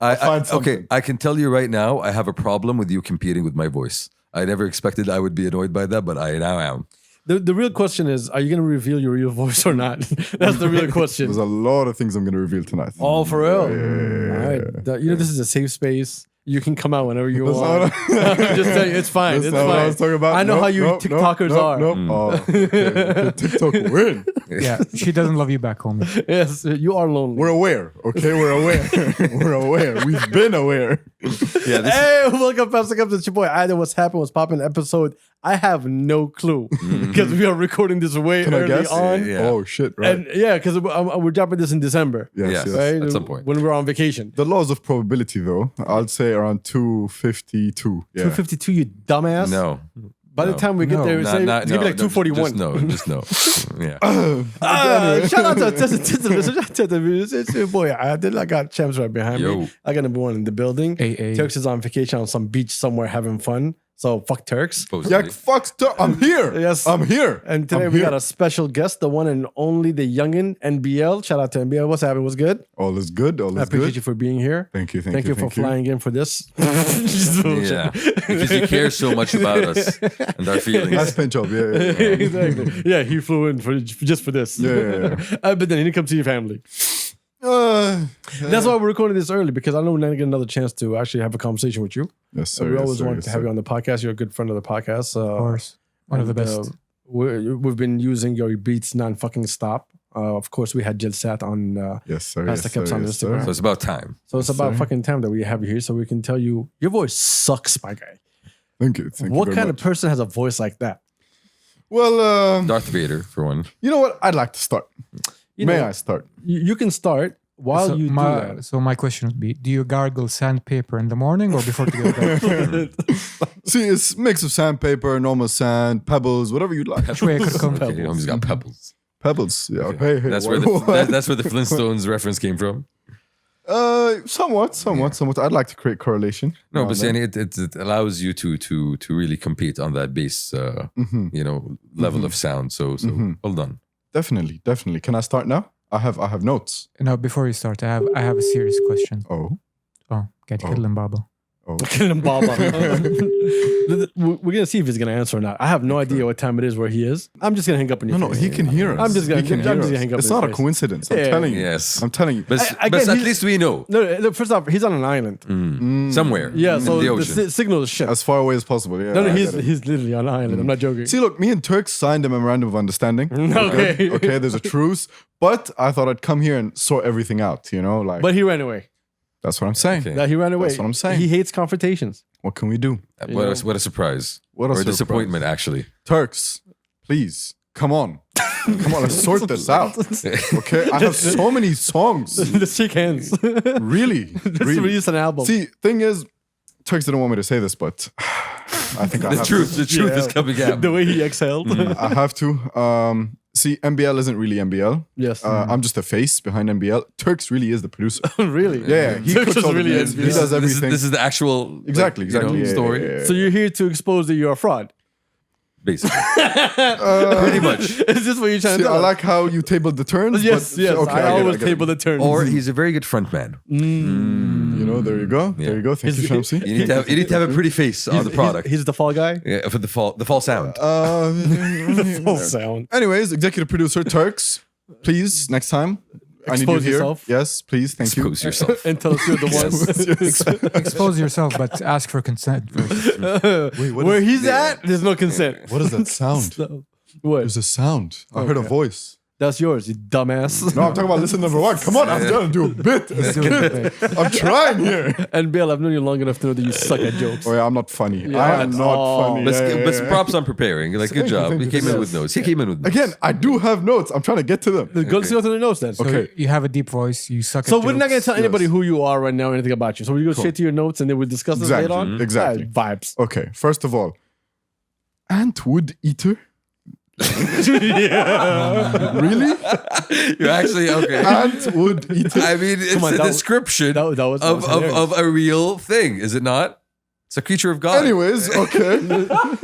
I'll find something. Okay, I can tell you right now, I have a problem with you competing with my voice. I never expected I would be annoyed by that, but I now am. The real question is, are you going to reveal your real voice or not? That's the real question. There's a lot of things I'm going to reveal tonight. Oh, for real? Yeah. All right. You know, this is a safe space. You can come out whenever you want. Just tell you, it's fine. That's It's not what I fine. was talking about. I know how you TikTokers are. Oh, okay. TikTok win. Yeah, she doesn't love you back, homie. Yes, you are lonely. We're aware, okay? We're aware. We're aware. We've been aware. Yeah, this Hey, welcome, Kabsa Boys. It's your boy. I know what's happened, what's popping episode. I have no clue because we are recording this way Can I early guess? on. Yeah. Oh, shit, right. And yeah, because we're dropping this in December. Yes. Right? at some point. When we're on vacation. The laws of probability, though, I'd say around 252. Yeah. 252, you dumbass. no. By the time we get No. there, it's going to be like 241. Just no. Yeah. Shout out to it's your boy. I got champs right behind Yo. me. I got number one in the building. AA. Terks is on vacation on some beach somewhere having fun. So fuck Terks. Supposedly. Yeah, fuck. I'm here. Yes. I'm here. And today I'm we here. got a special guest, the one and only the youngin NBL. Shout out to NBL. What's happening? What's good? All is good. All I is appreciate good. you for being here. Thank you. Thank you for flying in for this. Yeah. Because you care so much about us and our Nice feelings. paint job. Yeah. Exactly. Yeah, he flew in for just for this. Yeah. But then he didn't come to your family. That's why we're recording this early, because I know we're not get another chance to actually have a conversation with you. Yes, sir. We yes, always sir, wanted yes, to have sir. you on the podcast. You're a good friend of the podcast. Of course. One of the best. We've been using your beats non-fucking stop. Of course, we had Jill Sat on Yes, sir. Pastor Yes, sir. Kabsa on Yes, Instagram. sir. So it's about time. So it's about sir. fucking time that we have you here so we can tell you, your voice sucks, my guy. Thank you. Thank you What very kind much. of person has a voice like that? Well, Darth Vader, for one. you know what? I'd like to start. You May know, I start? You can start while so you do that. So my question would be, do you gargle sandpaper in the morning or before to get bed? See, it's mix of sandpaper, normal sand, pebbles, whatever you like. Which way I could come? Okay, he's got pebbles. Pebbles. Yeah. Okay. Hey, hey. That's what- where that's where the Flintstones reference came from. Somewhat. I'd like to create correlation. No, around but that. saying it allows you to really compete on that base, level of sound. So hold on. Definitely. Can I start now? I have notes. No, before you start, I have a serious question. Oh. Oh, get killing Baba. Kill him, Baba. We're gonna see if he's gonna answer or not. I have no idea what time it is where he is. I'm just gonna hang up on your No, face. he can hear us. I'm just gonna- He can I'm hear just gonna us. hang up It's in not his a face. coincidence. I'm Yeah. telling you. Yes. I'm telling you. But Again, at he's- least we know No, first off, he's on an island. somewhere. Yeah, in so the the ocean. signal is shit. As far away as possible. Yeah. No, I he's get it. he's literally on an island. I'm not joking. See, look, me and Turks signed a memorandum of understanding. Okay. Okay, there's a truce. But I thought I'd come here and sort everything out, like But he ran away. that's what I'm saying. Okay. That he ran away. That's what I'm saying. He hates confrontations. What can we do? What a surprise. What a or surprise. disappointment, actually. Turks, please, come on. Come on, let's sort this out. Okay, I have so many songs. Let's shake hands. Really? Let's really. release an album. See, thing is, Turks didn't want me to say this, but I think I The have truth Yeah. is coming out. The way he exhaled. to. I have to. See, NBL isn't really NBL. Yes. I'm just the face behind NBL. Turks really is the producer. Really? Yeah, he Turks cooks is all the really meals. NBL. He does everything. This is the actual Exactly. Yeah, story. yeah, yeah. So you're here to expose that you're a fraud. Basically. Pretty much. Is this what you're trying See, to do? I like how you tabled the turns. Yes, but, yes. Okay, I get it, always get it. table the turns. Or he's a very good front man. You know, there you go. There you go. Thank you, Shamsi. You need to have a pretty face on the product. He's the fall guy. Yeah, for the fall sound. Fall sound. Anyways, executive producer Turks, please next time. I need you Expose here. yourself. Yes, please. Thank you. Expose yourself. And tell us you're the one. Expose yourself, but ask for consent first. Wait, what Where is- he's at, there's no consent. What is that sound? So, what? There's a sound. I heard a voice. That's yours, you dumbass. No, I'm talking about listen number one. Come on, I'm trying to do a bit. Do it. I'm trying here. And Bill, I've known you long enough to know that you suck at jokes. Oh yeah, I'm not funny. Yeah, I am at not all. funny. But, Yeah, but yeah, yeah. props on preparing. Like, good Thank you, job. thank He you. came in Yes. with notes. He came in with notes. Again, I do have notes. I'm trying to get to them. Go to the notes then. So Okay. you have a deep voice. You suck So at we're not going to jokes. tell anybody Yes. who you are right now or anything about you. So we go straight to your notes and then we'll discuss this Exactly. later on. Exactly. Vibes. Okay, first of all, ant wood eater. Really? You're actually okay. Ant wood eater. I mean, it's on, a that was- description that was of hilarious. a real thing, is it not? It's a creature of God. Anyways, okay.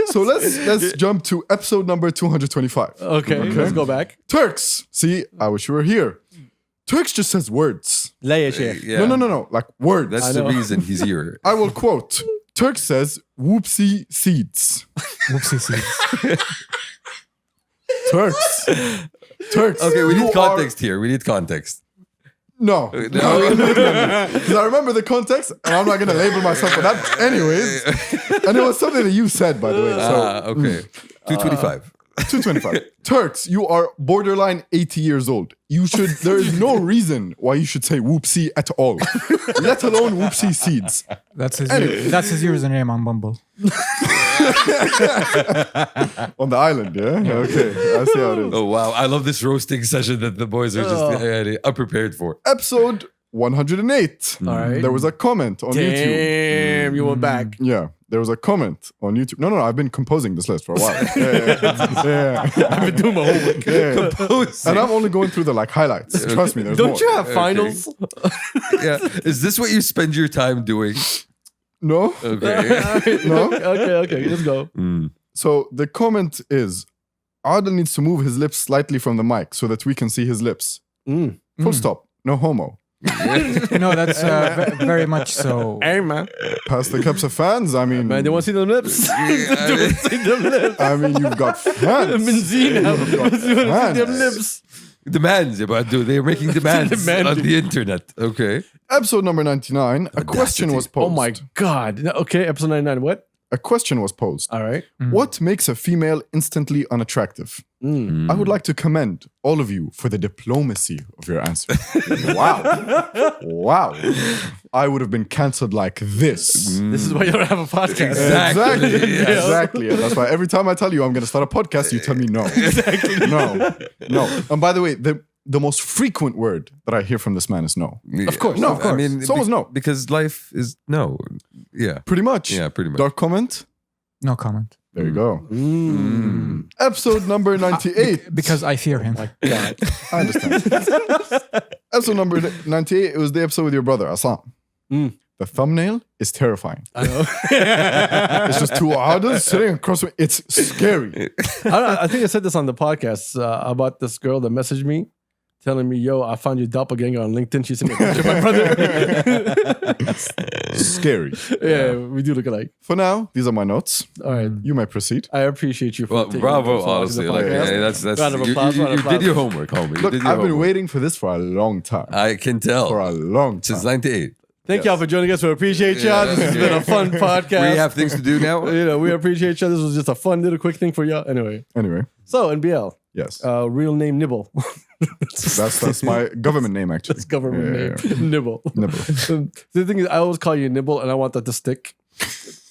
So let's jump to episode number 225. Okay, let's go back. Turks. See, I wish you were here. Turks just says words. Lay it here. Yeah. No. Like words. That's I the know. reason he's here. I will quote. Terks says, "Whoopsie seeds." Whoopsie seeds. Turks. Okay, we you need are- context here. We need context. No. No. Because I remember the context, and I'm not going to label myself for that. Anyways, and it was something that you said, by the way. So Okay. 225. 225. Turks, you are borderline 80 years old. There is no reason why you should say whoopsie at all, let alone whoopsie seeds. That's his. Anyway. That's his username on Bumble. On the island, yeah? Okay, I see how it is. Oh, wow. I love this roasting session that the boys are just unprepared for. Episode 108. All right. There was a comment on YouTube. Damn, you went back. Yeah, there was a comment on YouTube. No, I've been composing this list for a while. Yeah. I've been doing my homework. And I'm only going through the highlights. Trust me, there's Don't more. you have finals? Yeah. Is this what you spend your time doing? No? Okay. No? Okay, let's go. So the comment is, Adel needs to move his lips slightly from the mic so that we can see his lips. Full stop. No homo. No, that's very much so. Hey, man. Past the Kabsa fans, I mean... Man, they want to see them lips. They want to see them lips. I mean, you've got fans. Benzina. They want to see them fans. lips. Demands, about they're making demands Demanding. on the internet. Okay. Episode number 99, a question was posed. Oh my God. Okay, episode 99. What? A question was posed. All right. What makes a female instantly unattractive? I would like to commend all of you for the diplomacy of your answer. Wow. I would have been cancelled like this. This is why you don't have a podcast. Exactly. Yeah. Exactly. And that's why every time I tell you I'm going to start a podcast, you tell me no. Exactly. No. And by the way, the most frequent word that I hear from this man is no. Of course. No, of course. I mean, It's always no. Because life is no. Yeah. Pretty much. Yeah, pretty much. Dark comment? No comment. There you go. Episode number 98. Because I fear him. I understand. Episode number 98, it was the episode with your brother, Aslam. The thumbnail is terrifying. I know. It's just two Adels sitting across from me. It's scary. I think I said this on the podcast about this girl that messaged me telling me, yo, I found your doppelganger on LinkedIn. She sent me a picture of my brother. Scary. Yeah, we do look alike. For now, these are my notes. All right. You may proceed. I appreciate you for Well, taking bravo, the time to watch the honestly. Like, podcast. hey, that's Round of applause, you round of did applause. your homework, homie. You Look, did your I've been homework. waiting for this for a long time. I can tell. For a long time. Since 98. Thank y'all for joining us. We appreciate y'all. This has been a fun podcast. We have things to do now. We appreciate y'all. This was just a fun little quick thing for y'all. Anyway, so NBL, Yes. real name Nibble. That's my government name, actually. That's government name. Nibble. Nibble. The thing is, I always call you Nibble, and I want that to stick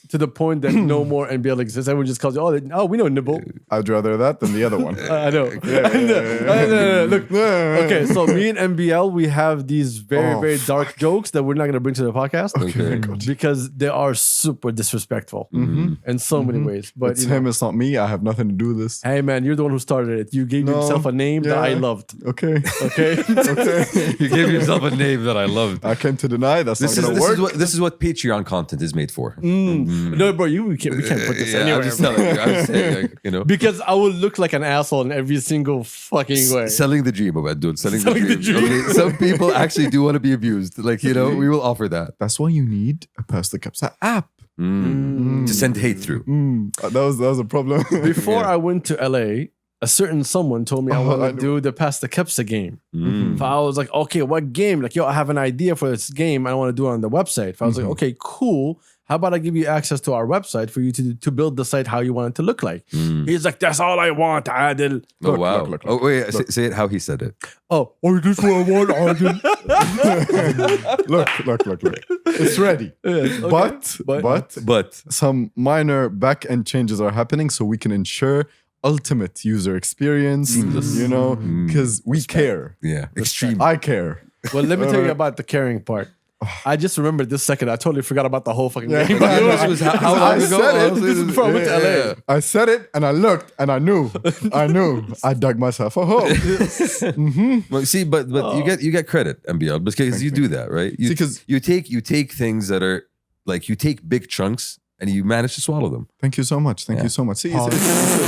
to the point that no more NBL exists. Everyone just calls you, oh, we know Nibble. I'd rather that than the other one. I know. No. Look, okay, so me and NBL, we have these very dark jokes that we're not going to bring to the podcast Okay. because they are super disrespectful in so many ways. But It's him, it's not me. I have nothing to do with this. hey, man, you're the one who started it. You gave yourself a name that I loved. Okay. Okay? Okay. You gave yourself a name that I loved. I came to deny that's This not is, going to work. this is what Patreon content is made for. No, bro, we can't put this Yeah, anywhere. I'm just telling you. I'm just saying, like, you know. Because I will look like an asshole in every single fucking way. Selling the dream about dude. Selling Selling the the dream. dream. Okay, some people actually do want to be abused. Like, you know, we will offer that. That's why you need a Past the Kabsa app. To send hate through. That was a problem. Before I went to LA, a certain someone told me I I want know. to do the Past the Kabsa game. So I was like, okay, what game? Like, yo, I have an idea for this game. I want to do it on the website. So I was like, okay, cool. How about I give you access to our website for you to build the site how you want it to look like? He's like, that's all I want, Adil. Oh, wow. look. Oh, wait. Say it how he said it. Oh, this is what I want, Adil. Look. It's ready. okay. But some minor back-end changes are happening so we can ensure ultimate user experience, you know, because we care. Yeah. Extreme. I care. Well, let me tell you about the caring part. I just remembered this second. I totally forgot about the whole fucking Yeah. game. This was how long I ago? said it. Honestly, This is before I went to LA. I said it and I looked and I knew. I dug myself a hole. Well, see, but you get credit, MBL, because you do that, right? See, 'cause- you take things that are like, you take big chunks and you managed to swallow them. Thank you so much. Thank Yeah. you so much. See, Pause.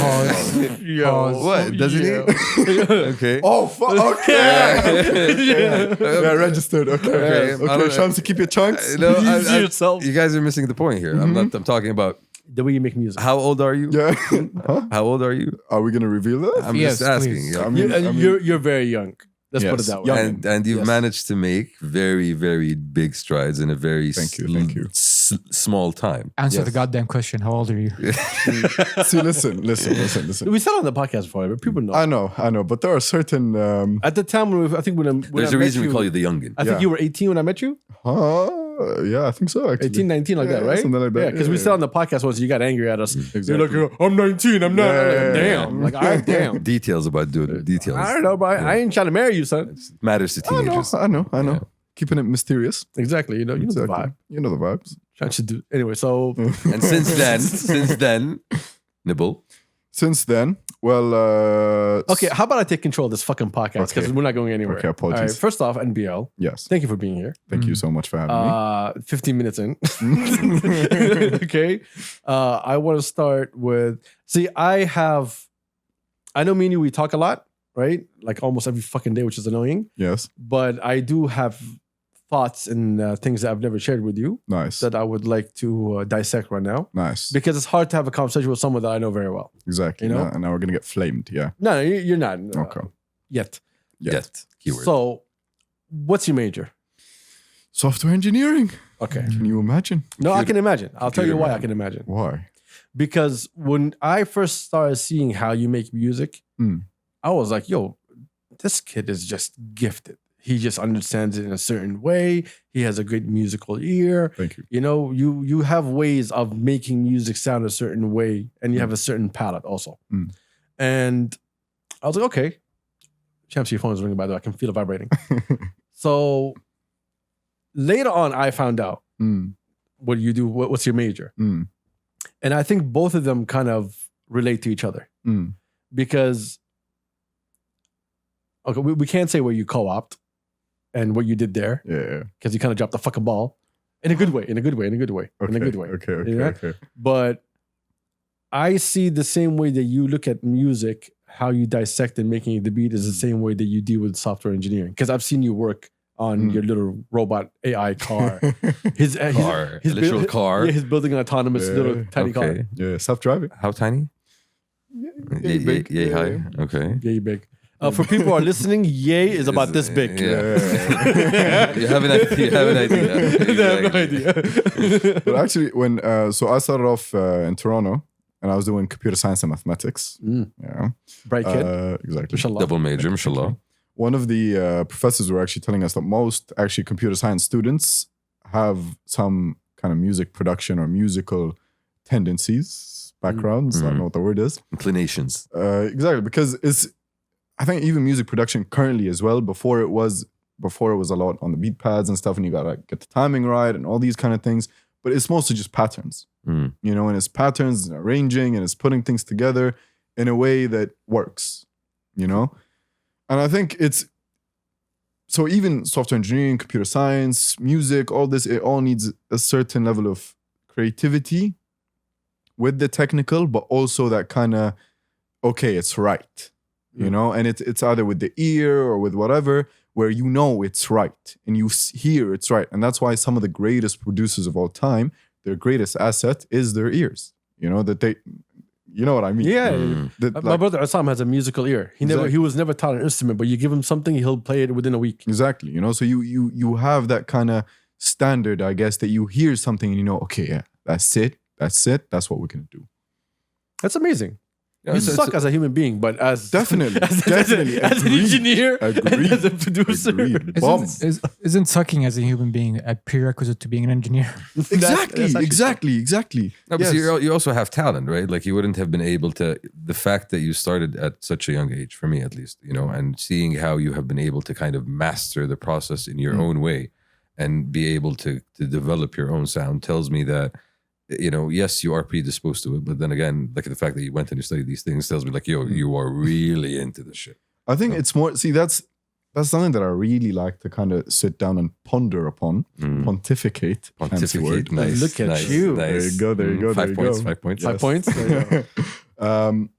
Pause. Pause. What doesn't he? Okay. Oh, fuck. Okay. Yeah, registered. Okay. Okay. Okay. Shamsi, keep your chunks. No, Use yourself. You guys are missing the point here. I'm not. I'm talking about The way you make music. how old are you? Yeah. Huh? How old are you? Are we gonna reveal that? I'm Yes, just asking. please. Yeah. I mean, You're very young. Let's put it Yes, that way. young. And you've Yes. managed to make very, very big strides in a very Thank you. small time. Answer Yes. the goddamn question. How old are you? See, listen. We said on the podcast before, but people know. I know, but there are certain. At the time when I think when There's I a met reason we call you the youngin. I think Yeah. you were 18 when I met you. Yeah, I think so. Actually, 18, 19, like Yeah, that, right? something like that. Yeah, because we Yeah, said on the podcast once you got angry at us. Exactly. You're like, I'm 19, I'm not. Yeah, I'm like, yeah, yeah. damn. Like, all right, damn. Details about doing details. I don't know, but I ain't trying to marry you, son. It matters to teenagers. I know. Yeah. Keeping it mysterious. Exactly. You know the Exactly. vibe. You know the vibes. Trying to do anyway. So And since then, Nibble. Since then, well, okay, how about I take control of this fucking podcast because Okay. we're not going anywhere. Okay, apologies. All right, first off, NBL. Yes. Thank you for being here. Thank you so much for having me. 15 minutes in. Okay. I want to start with I know me and you, we talk a lot, right? Like almost every fucking day, which is annoying. Yes. But I do have thoughts and things that I've never shared with you Nice. that I would like to dissect right now. Nice. Because it's hard to have a conversation with someone that I know very well. Exactly. You know? And now we're gonna get flamed. Yeah. No, you're not. Okay. Yet. Yet. Keyword. So, what's your major? Software engineering. Okay. Can you imagine? No, I can imagine. I'll tell you Computer why man. I can imagine. Why? Because when I first started seeing how you make music, Mm. I was like, yo, this kid is just gifted. He just understands it in a certain way. He has a great musical ear. Thank you. You know, you have ways of making music sound a certain way, and you have a certain palette also. Mm. And I was like, okay. Champs, your phone is ringing, by the way. I can feel it vibrating. So later on, I found out Mm. what you do, what's your major. Mm. And I think both of them kind of relate to each other Mm. because, okay, we can't say where you co-opt and what you did there Yeah. because you kind of dropped the fucking ball in a good way, in a good way. Okay. Yeah? But I see the same way that you look at music, how you dissect and making the beat is the same way that you deal with software engineering. Because I've seen you work on your little robot AI car. His Car. Literal car. Yeah, he's building an autonomous little tiny car. Okay. Yeah. Self-driving. How tiny? Yay big. Yay Yeah. high. Okay. Yay big. For people who are listening, yay is about this big. Yeah. You have an idea. You have an idea. I have no idea. But actually, when so I started off in Toronto, and I was doing computer science and mathematics. Mm. Yeah. Bright kid. Exactly. Inshallah. Double major, mashallah. One of the professors were actually telling us that most actually computer science students have some kind of music production or musical tendencies, backgrounds. I don't know what the word is. Inclinations. Exactly, because I think even music production currently as well. Before it was a lot on the beat pads and stuff, and you gotta get the timing right and all these kind of things. But it's mostly just patterns, Mm. you know, and it's patterns and arranging and it's putting things together in a way that works, you know. And I think so even software engineering, computer science, music, all this, it all needs a certain level of creativity with the technical, but also that kind of, okay, it's right, you know? And it's either with the ear or with whatever, where you know it's right and you hear it's right. And that's why some of the greatest producers of all time, their greatest asset is their ears, you know, that they... You know what I mean? Yeah. That, My like, brother Assam has a musical ear. He was never taught an instrument, but you give him something, he'll play it within a week. exactly. You know, so you have that kind of standard, I guess, that you hear something and you know, okay, yeah, that's it. That's what we're gonna do. That's amazing. Yeah, You so- suck so- as a human being, but as Definitely, as definitely. an Agreed. engineer, Agreed. and as a producer. Agreed. Bomb. Isn't sucking as a human being a prerequisite to being an engineer? Exactly, That's actually exactly. No, but Yes. see, you also have talent, right? Like you wouldn't have been able to, the fact that you started at such a young age, for me at least, you know, and seeing how you have been able to kind of master the process in your own way and be able to develop your own sound tells me that, you know, yes, you are predisposed to it, but then again, like the fact that you went and you studied these things tells me like, yo, you are really into this shit. I think it's more. See, that's That's something that I really like to kind of sit down and ponder upon, pontificate. Fancy word. Nice. Look at nice, you. Nice. There you go. There you go. 5 there you points. go. 5 points. 5 points. There you go.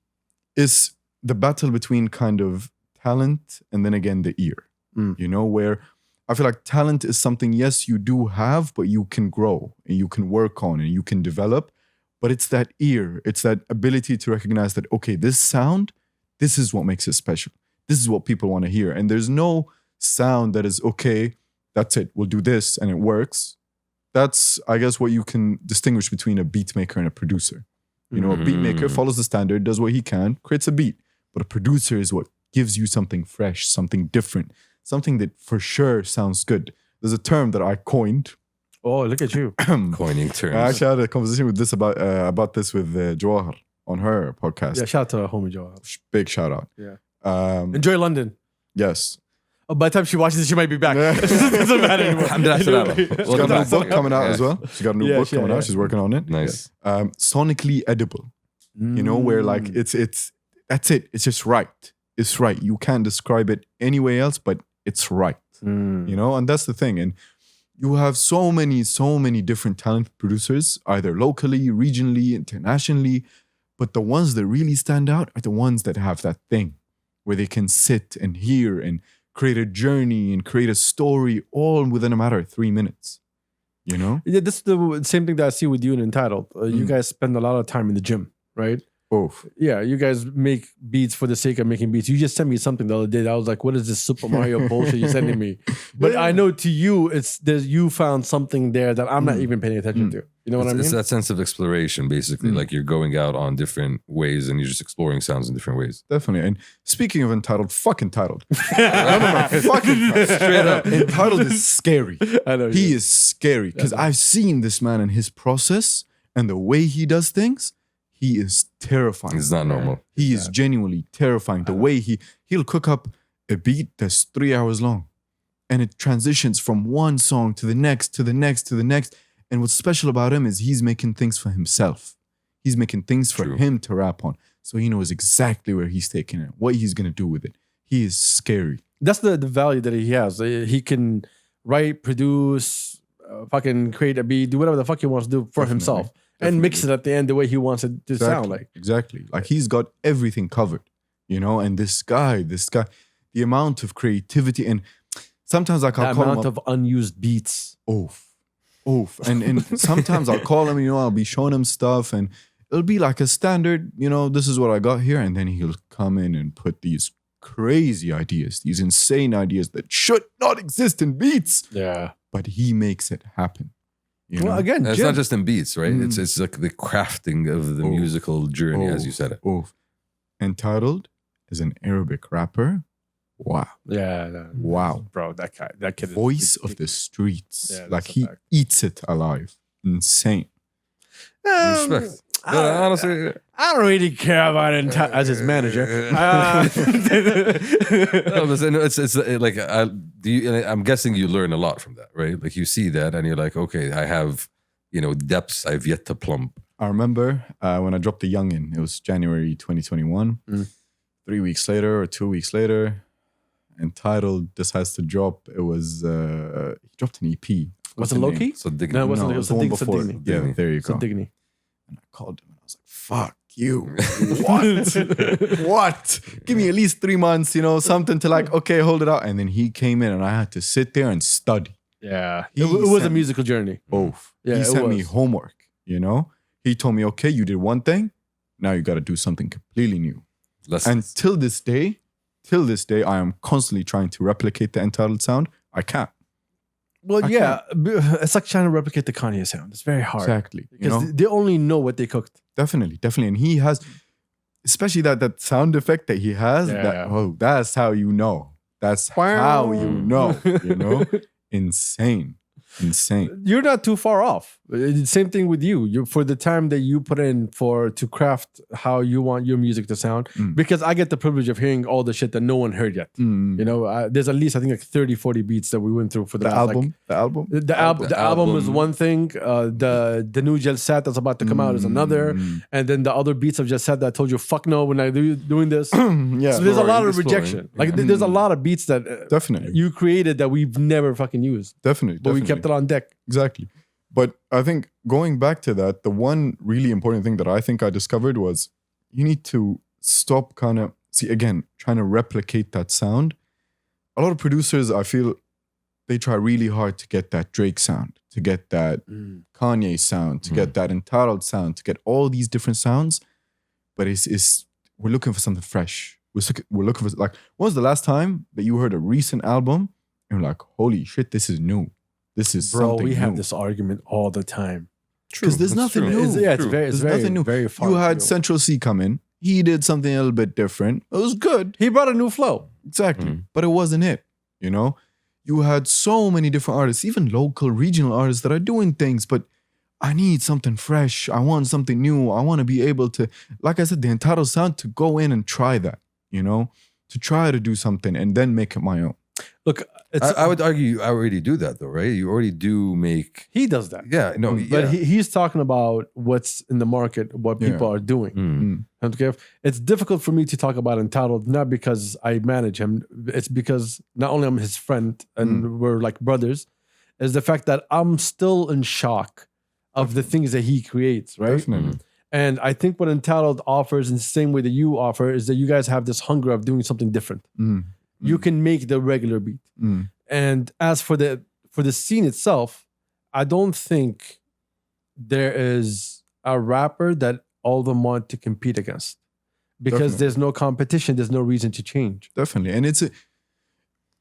Is the battle between kind of talent and then again the ear. You know, where I feel like talent is something, yes, you do have, but you can grow and you can work on and you can develop. But it's that ear, it's that ability to recognize that, okay, this sound, this is what makes it special. This is what people want to hear. And there's no sound that is, okay, that's it, we'll do this and it works. That's, I guess, what you can distinguish between a beat maker and a producer. You know, a beat maker follows the standard, does what he can, creates a beat. But a producer is what gives you something fresh, something different, something that for sure sounds good. There's a term that I coined. Oh, look at you. Coining terms. I actually had a conversation with this about this with Jawahar on her podcast. Yeah, shout out to homie Joe. Big shout out. Yeah. Enjoy London. Yes. Oh, by the time she watches this, she might be back. Yeah. It doesn't matter anymore. Alhamdulillah. She's got a new book coming out as well. She's got a new book coming yeah. out. She's working on it. Nice. Sonically edible. You know, where like it's that's it. It's just right. It's right. You can't describe it any way else, but it's right. You know, and that's the thing. And you have so many different talented producers, either locally, regionally, internationally. But the ones that really stand out are the ones that have that thing where they can sit and hear and create a journey and create a story all within a matter of 3 minutes. You know? Yeah, this is the same thing that I see with you in Entitled. You guys spend a lot of time in the gym, right? Oof. Yeah, you guys make beats for the sake of making beats. You just sent me something the other day that I was like, what is this Super Mario bullshit you're sending me? But I know to you, you found something there that I'm not even paying attention to. You know what I mean? It's that sense of exploration, basically. Like you're going out on different ways and you're just exploring sounds in different ways. Definitely. And speaking of Entitled, fuck Entitled. Fucking straight up. Entitled is scary. I know. He is scary because I've seen this man and his process and the way he does things. He is terrifying. It's not normal. He is genuinely terrifying. The way he'll cook up a beat that's 3 hours long and it transitions from one song to the next, to the next, to the next. And what's special about him is he's making things for himself. He's making things for him to rap on. So he knows exactly where he's taking it, what he's going to do with it. He is scary. That's the value that he has. He can write, produce, fucking create a beat, do whatever the fuck he wants to do for himself. And mix it at the end the way he wants it to sound like. Exactly. Like he's got everything covered, you know? And this guy, the amount of creativity and sometimes like I'll call him amount of unused beats. Oof. And sometimes I'll call him, you know, I'll be showing him stuff and it'll be like a standard, you know, this is what I got here. And then he'll come in and put these crazy ideas, these insane ideas that should not exist in beats. Yeah. But he makes it happen. You know? Again, And it's not just in beats, right? It's like the crafting of the musical journey, as you said it. Entitled as an Arabic rapper. Wow. Yeah. Wow. Bro, that kid Voice of the streets. Yeah, like that's a he fact. eats it alive. Insane. Respect. Honestly, I don't really care about it as his manager. no, but it's like I'm guessing you learn a lot from that, right? Like you see that and you're like, okay, I have, you know, depths I've yet to plumb. I remember when I dropped The Youngin', it was January 2021. 3 weeks later or 2 weeks later, Entitled decides to drop. It was, he dropped an EP. Was it Loki? So Dignity. No, it wasn't. No, It was the one Sadiq before. Sadigny. Yeah, there you go. Sadigny. And I called him and I was like, fuck you. What? Give me at least 3 months, you know, something to like, okay, hold it out. And then he came in and I had to sit there and study. Yeah. He It was a sent- musical journey. Yeah, he it sent me was. homework, you know? He told me, okay, you did one thing. Now you got to do something completely new. And till this day, I am constantly trying to replicate the Entitled sound. I can't. Well, yeah. It's like trying to replicate the Kanye sound. It's very hard. Exactly. You Because know? they only know what they cooked. Definitely. And he has, especially that sound effect that he has, Yeah. that's how you know. That's how you know, you know? Insane. You're not too far off. Same thing with you. You for the time that you put in to craft how you want your music to sound. Because I get the privilege of hearing all the shit that no one heard yet. You know, there's at least I think like 30, 40 beats that we went through for the last, album. The album is one thing. The new Gel Set that's about to come out is another. And then the other beats of Gel Set that I told you fuck no when I doing this. Yeah. So there's a lot of rejection. Like there's a lot of beats that Definitely. you created that we've never fucking used. Definitely. But we kept it on deck. Exactly. But I think going back to that, the one really important thing that I think I discovered was you need to stop trying to replicate that sound. A lot of producers, I feel, they try really hard to get that Drake sound, to get that Kanye sound, to get that entitled sound, to get all these different sounds. But we're looking for something fresh. We're looking for, like, when was the last time that you heard a recent album and you're like, holy shit, this is new. This is something we have new. this argument all the time. Because there's nothing new. It's very nothing new. Very far. You had Central C come in. He did something a little bit different. It was good. He brought a new flow. Exactly. But it wasn't it. You know? You had so many different artists, even local, regional artists that are doing things, but I need something fresh. I want something new. I want to be able to, like I said, the entitled sound, to go in and try that, you know? To try to do something and then make it my own. Look, I would argue you already do that though, right? You already do make. He does that. Yeah, no, But he's talking about what's in the market, what people are doing. Okay? It's difficult for me to talk about Entitled, not because I manage him. It's because not only I'm his friend and we're like brothers, is the fact that I'm still in shock of the things that he creates, right? Definitely. And I think what Entitled offers in the same way that you offer is that you guys have this hunger of doing something different. You can make the regular beat. And as for the scene itself, I don't think there is a rapper that all of them want to compete against. Because there's no competition, there's no reason to change. Definitely. And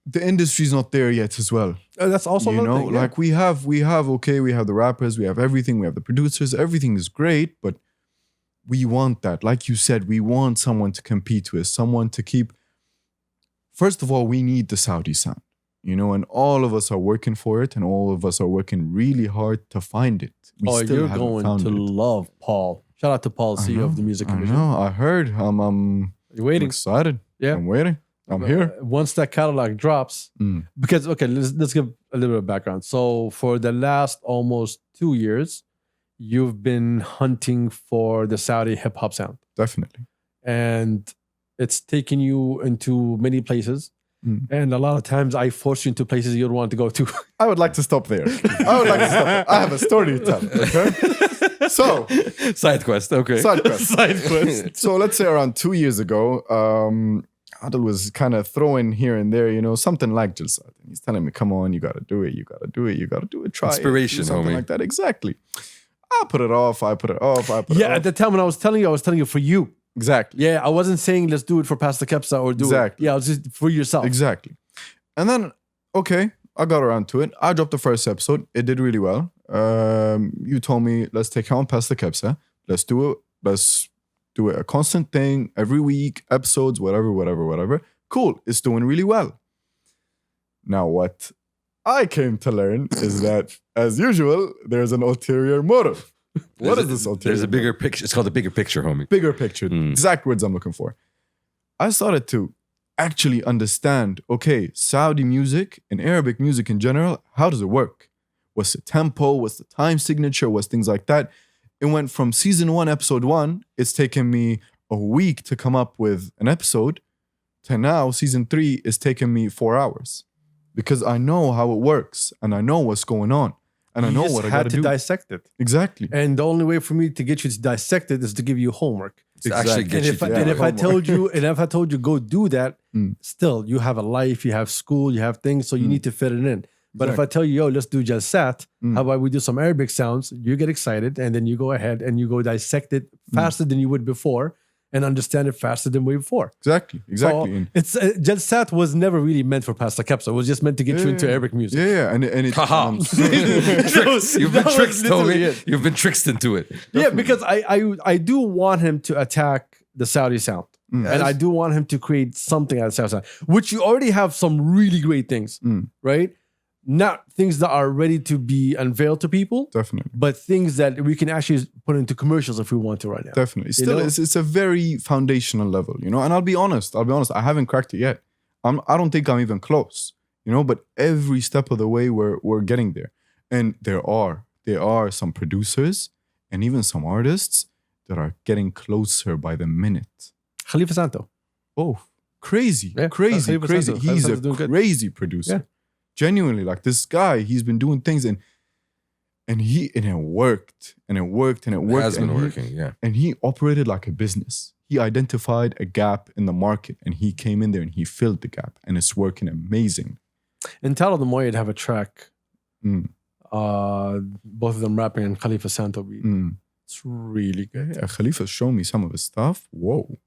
the industry's not there yet as well. That's also another thing, like we have the rappers, we have everything, we have the producers, everything is great, but we want that. Like you said, we want someone to compete with, someone to keep. First of all, we need the Saudi sound, you know, and all of us are working for it, and all of us are working really hard to find it. You're going to love Paul. Shout out to Paul, CEO of the music division. I know, I heard. I'm waiting. excited. Yeah. I'm waiting. I'm here. Once that catalog drops, because, let's give a little bit of background. So for the last almost 2 years, you've been hunting for the Saudi hip hop sound. Definitely. And it's taken you into many places. And a lot of times I force you into places you don't want to go to. I would like to stop there. I have a story to tell. Okay? So, side quest. Okay. Side quest. So let's say around 2 years ago, Adil was kind of throwing here and there, you know, something like Jalsat. And he's telling me, come on, you got to do it. You got to do it. You got to do it. Try Inspiration, it. Something homie. like that. Exactly. I put it off. At the time when I was telling you for you. Exactly. Yeah, I wasn't saying let's do it for Pastor Kabsa or do it. Yeah, it was just for yourself. Exactly. And then, okay, I got around to it. I dropped the first episode. It did really well. You told me, let's take on Pastor Kabsa. Let's do it. Let's do it a constant thing every week, episodes, whatever. Cool. It's doing really well. Now, what I came to learn is that, as usual, there's an ulterior motive. What is this ulterior? There's a bigger picture. It's called the bigger picture, homie. Bigger picture. Exact words I'm looking for. I started to actually understand, okay, Saudi music and Arabic music in general, how does it work? What's the tempo? What's the time signature? What's things like that? It went from season 1, episode 1, it's taken me a week to come up with an episode, to now season 3 is taking me 4 hours. Because I know how it works and I know what's going on. And I know what I got to do. You had to dissect it. Exactly. And the only way for me to get you to dissect it is to give you homework. Actually get If I told you go do that, still you have a life, you have school, you have things, so you need to fit it in. But if I tell you, yo, let's do Jalsat, how about we do some Arabic sounds? You get excited and then you go ahead and you go dissect it faster than you would before and understand it faster than way before. Exactly. So it's Jalsat was never really meant for Pastor Kabsa. It was just meant to get you into Arabic music. Yeah. And it You've been tricked, Tommy. You've been tricked into it. Yeah, because I do want him to attack the Saudi sound. And I do want him to create something out of Saudi sound, which you already have some really great things, right? not things that are ready to be unveiled to people, Definitely. but things that we can actually put into commercials if we want to right now. Definitely. Still, know? it's a very foundational level, you know. And I'll be honest. I haven't cracked it yet. I don't think I'm even close, you know. But every step of the way, we're getting there. And there are some producers and even some artists that are getting closer by the minute. Khalifa Santo. Oh, crazy, Yeah, crazy, Khalifa crazy. Santo. He's Khalifa a Santo's doing good. crazy producer. Yeah. Genuinely, like this guy, he's been doing things and it worked and it worked and it It worked. has been and working, yeah. And he operated like a business. He identified a gap in the market and he came in there and he filled the gap and it's working amazing. And Talo the Moyed have a track. Mm. Both of them rapping and Khalifa Santo beat. Mm. It's really good. Yeah, Khalifa's shown me some of his stuff. Whoa.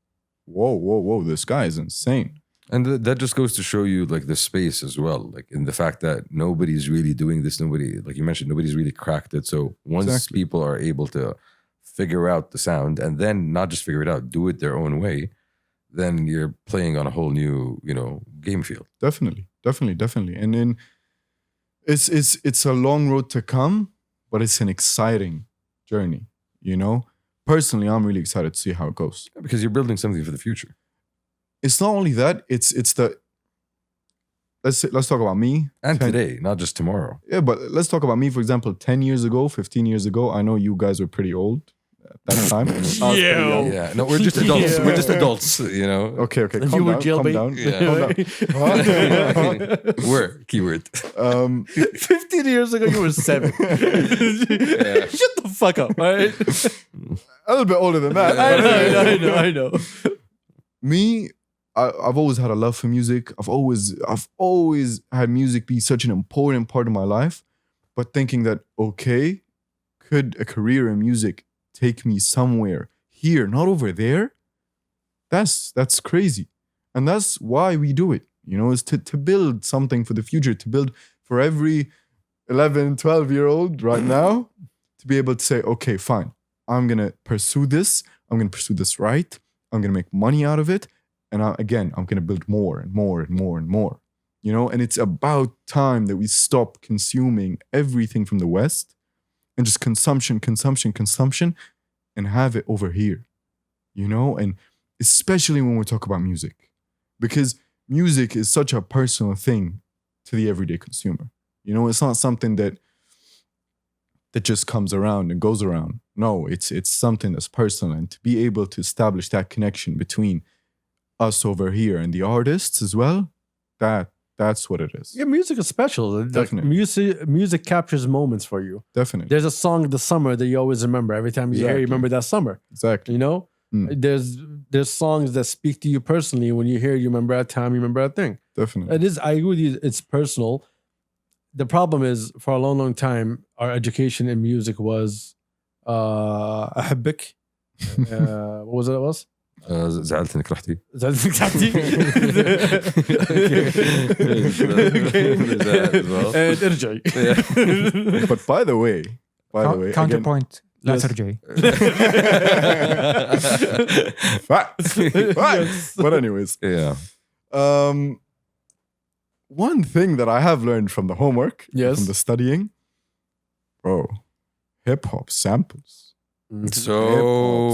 This guy is insane. And that just goes to show you like the space as well, like in the fact that nobody's really doing this. Nobody, like you mentioned, nobody's really cracked it. So once Exactly. people are able to figure out the sound and then not just figure it out, do it their own way, then you're playing on a whole new, game field. Definitely. And then it's a long road to come, but it's an exciting journey, you know? Personally, I'm really excited to see how it goes. Because you're building something for the future. It's not only that, it's the let's talk about me. And today, not just tomorrow. Yeah, but let's talk about me, for example, 10 years ago, 15 years ago. I know you guys were pretty old at that time. I was pretty young. Yeah, no, we're just adults. Yeah. We're just adults, Okay, And calm you were down, jailbait. calm down. Yeah. Calm down. We're keyword. 15 years ago, you were 7. Shut the fuck up, all right? A little bit older than that. I know. Me, I've always had a love for music. I've always had music be such an important part of my life. But thinking that, okay, could a career in music take me somewhere here, not over there? That's crazy. And that's why we do it, is to build something for the future, to build for every 11, 12-year-old right now, to be able to say, okay, fine, I'm going to pursue this. I'm going to pursue this right. I'm going to make money out of it. And I'm going to build more and more and more and more, and it's about time that we stop consuming everything from the West and just consumption and have it over here, and especially when we talk about music, because music is such a personal thing to the everyday consumer. It's not something that just comes around and goes around. No, it's something that's personal, and to be able to establish that connection between us over here and the artists as well, that's what it is. Yeah, music is special. Like, Definitely. music captures moments for you. Definitely. There's a song, The Summer, that you always remember. Every time you hear, you Exactly. remember that summer. Exactly. There's songs that speak to you personally. When you hear, you remember that time, you remember that thing. Definitely. It is. I agree with you. It's personal. The problem is, for a long, long time, our education in music was أحبك. What was it? It was. زعلت انك رحتي. That's exactly. And ارجعي. But by the way, Counterpoint. لا Yes. ترجعي. Facts. But anyways, Yeah. one thing that I have learned from the homework, Yes. from the studying, bro, hip hop samples. So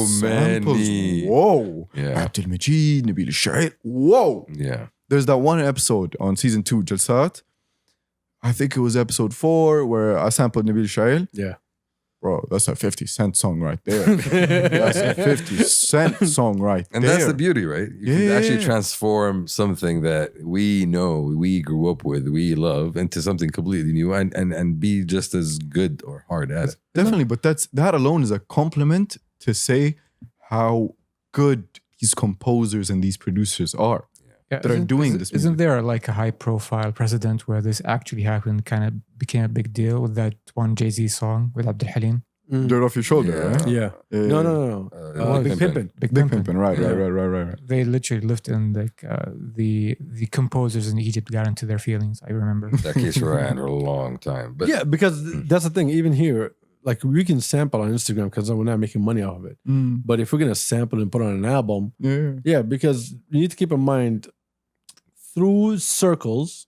Hip-hop many. Whoa. Yeah. Abdul Majid, Nabil Shair. Whoa. Yeah. There's that one episode on season 2, Jalsat. I think it was episode 4 where I sampled Nabil Shail. Yeah. Bro, that's a 50 Cent song right there. That's a 50 Cent song right And there. that's the beauty, right? You can Yeah. actually transform something that we know, we grew up with, we love, into something completely new and be just as good or hard at it. Definitely, but that alone is a compliment to say how good these composers and these producers are. Yeah, That are doing this Isn't music. there like a high-profile precedent where this actually happened, kind of became a big deal with that one Jay-Z song with Abdul Halim? Dirt off your shoulder, Yeah. right? Yeah. No. Big Pimpin'. Big Big Pimpin'. Pimpin', right. They literally lived in like the composers in Egypt got into their feelings. I remember. That case ran for a long time. But Yeah, because that's the thing. Even here, like we can sample on Instagram because we're not making money off of it. But if we're gonna sample and put on an album, Yeah. yeah, because you need to keep in mind, through circles,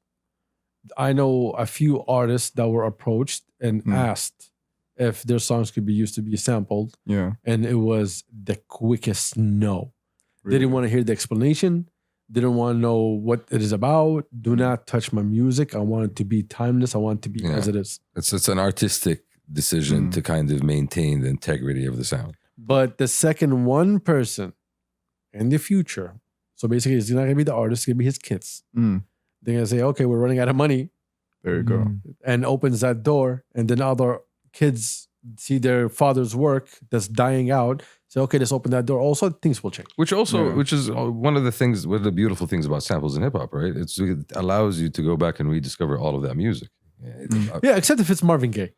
I know a few artists that were approached and asked if their songs could be used to be sampled, Yeah. and it was the quickest no. They Really. didn't want to hear the explanation. Didn't want to know what it is about. Do not touch my music. I want it to be timeless. I want it to be as it is. It's an artistic decision to kind of maintain the integrity of the sound. But the second one person in the future, so basically it's not going to be the artist, it's going to be his kids. Mm. They're going to say, okay, we're running out of money, There you go. and opens that door. And then other kids see their father's work that's dying out. Say, okay, let's open that door. Also, things will change. Which is one of the beautiful things about samples in hip hop, right? It allows you to go back and rediscover all of that music. Yeah, except if it's Marvin Gaye.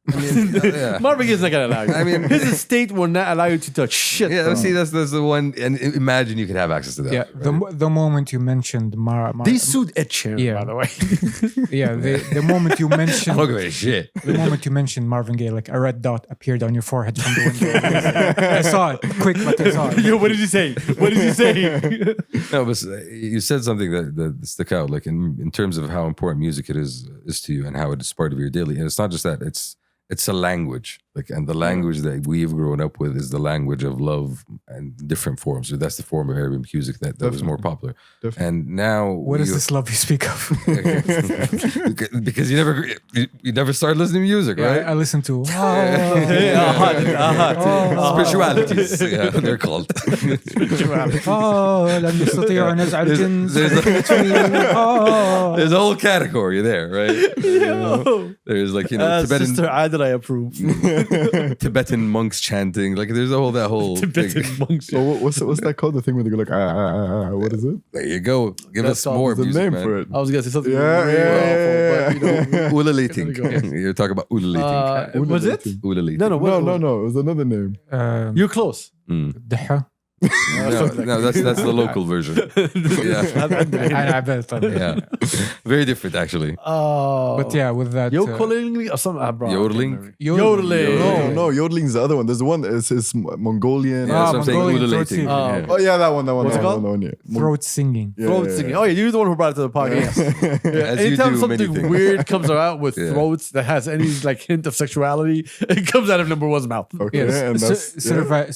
Yeah. Marvin Gaye's not going to allow you. I mean, his estate will not allow you to touch shit. Yeah, bro. see, that's the one. And imagine you could have access to that. Yeah, the moment you mentioned They sued Ed Sheeran, Yeah. by the way. yeah, the moment you I mentioned don't give a shit. the moment you mentioned Marvin Gaye, like a red dot appeared on your forehead from the window. I saw it quick, but I saw it. Yo, what did he say? What did he say? No, but you said something that stuck out, like in terms of how important music it is to you and how it is part of your daily. And it's not just that; it's a language, like, and the language that we've grown up with is the language of love and different forms. So that's the form of Arabic music that was more popular. Definitely. And now, What is this love you speak of? because you never started listening to music, right? I listen to. Spiritualities, yeah, they're called. لم يستطيعوا نزع الجنس. There's a whole category there, right? There's like Tibetan Sister Adil, I approve. Tibetan monks chanting. Like there's that whole Tibetan thing. monks. So what's that called? The thing where they go like, what is it? There you go. Give That's us more There's a music, name man. for it. I was gonna say something Yeah, really awful, but you know, Ululating. There we go. You're talking about ululating. was it? Ululating. No, No. It was another name. You're close. ضحى. No, that's the local version. Yeah. أنا عبالة طبعا. Yeah. Very different, actually. But yeah, with that. Yodeling or something. Bro, Yodeling? Yodeling. No, yodeling's the other one. There's the one that is Mongolian. Yeah, so I'm saying Mongolian throat ululating. singing. Oh yeah, that one. What's it called? That one, yeah. Throat singing. Yeah, Throat yeah, singing. yeah. Oh yeah, you're the one who brought it to the podcast. As you Anytime do something many things. weird comes out with Yeah. throats that has any like hint of sexuality, it comes out of number one's mouth. Okay, Yes, and that's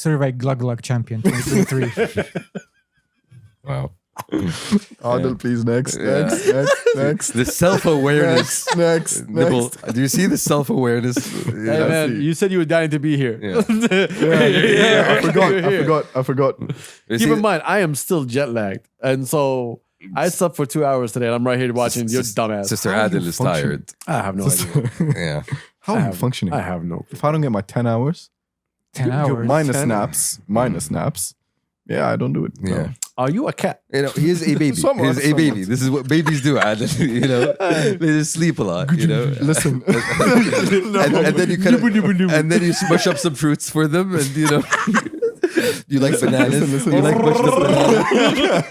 Certified Glug Glug Champion 2023. Wow. Adil, please next. The self-awareness. Next. Nibble. Do you see the self-awareness? Hey Yeah. man, you said you were dying to be here. Yeah. I forgot. You Keep see in mind, I am still jet lagged, and so I slept for 2 hours today, and I'm right here watching your dumbass. Sister How do Adil you is function? tired. I have no idea. Yeah. How are you functioning? I have no. If I don't get my 10 hours, 10 hours. minus 10. naps. Yeah, I don't do it. No. Yeah. Are you a cat? You know, he is a baby. Somewhat, He is a baby. This is what babies do, Adil. You know, they just sleep a lot. You know, Listen. and then you kind of, and then you smush up some fruits for them, and you know, you like bananas. listen. You like mushed up bananas.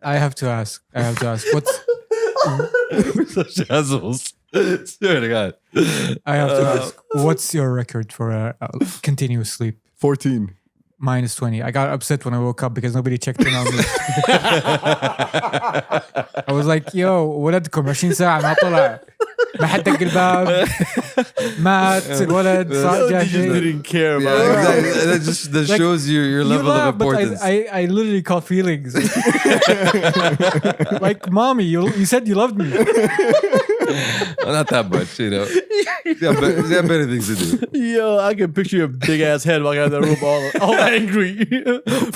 I have to ask. What's We're such assholes. Swear to God. I have to ask. What's your record for continuous sleep? 14. Minus 20. I got upset when I woke up because nobody checked in on me. I was like, yo, ولدكم 20 ساعة ما طلع. ما حد دق الباب. مات الولد صار You just جاهز. didn't care about Yeah, it. exactly. That shows you your You level of laugh, but importance. I literally caught feelings. Like, mommy, you said you loved me. Not that much, you know. You have better things to do. Yo, I can picture your big ass head walking out of the room all angry.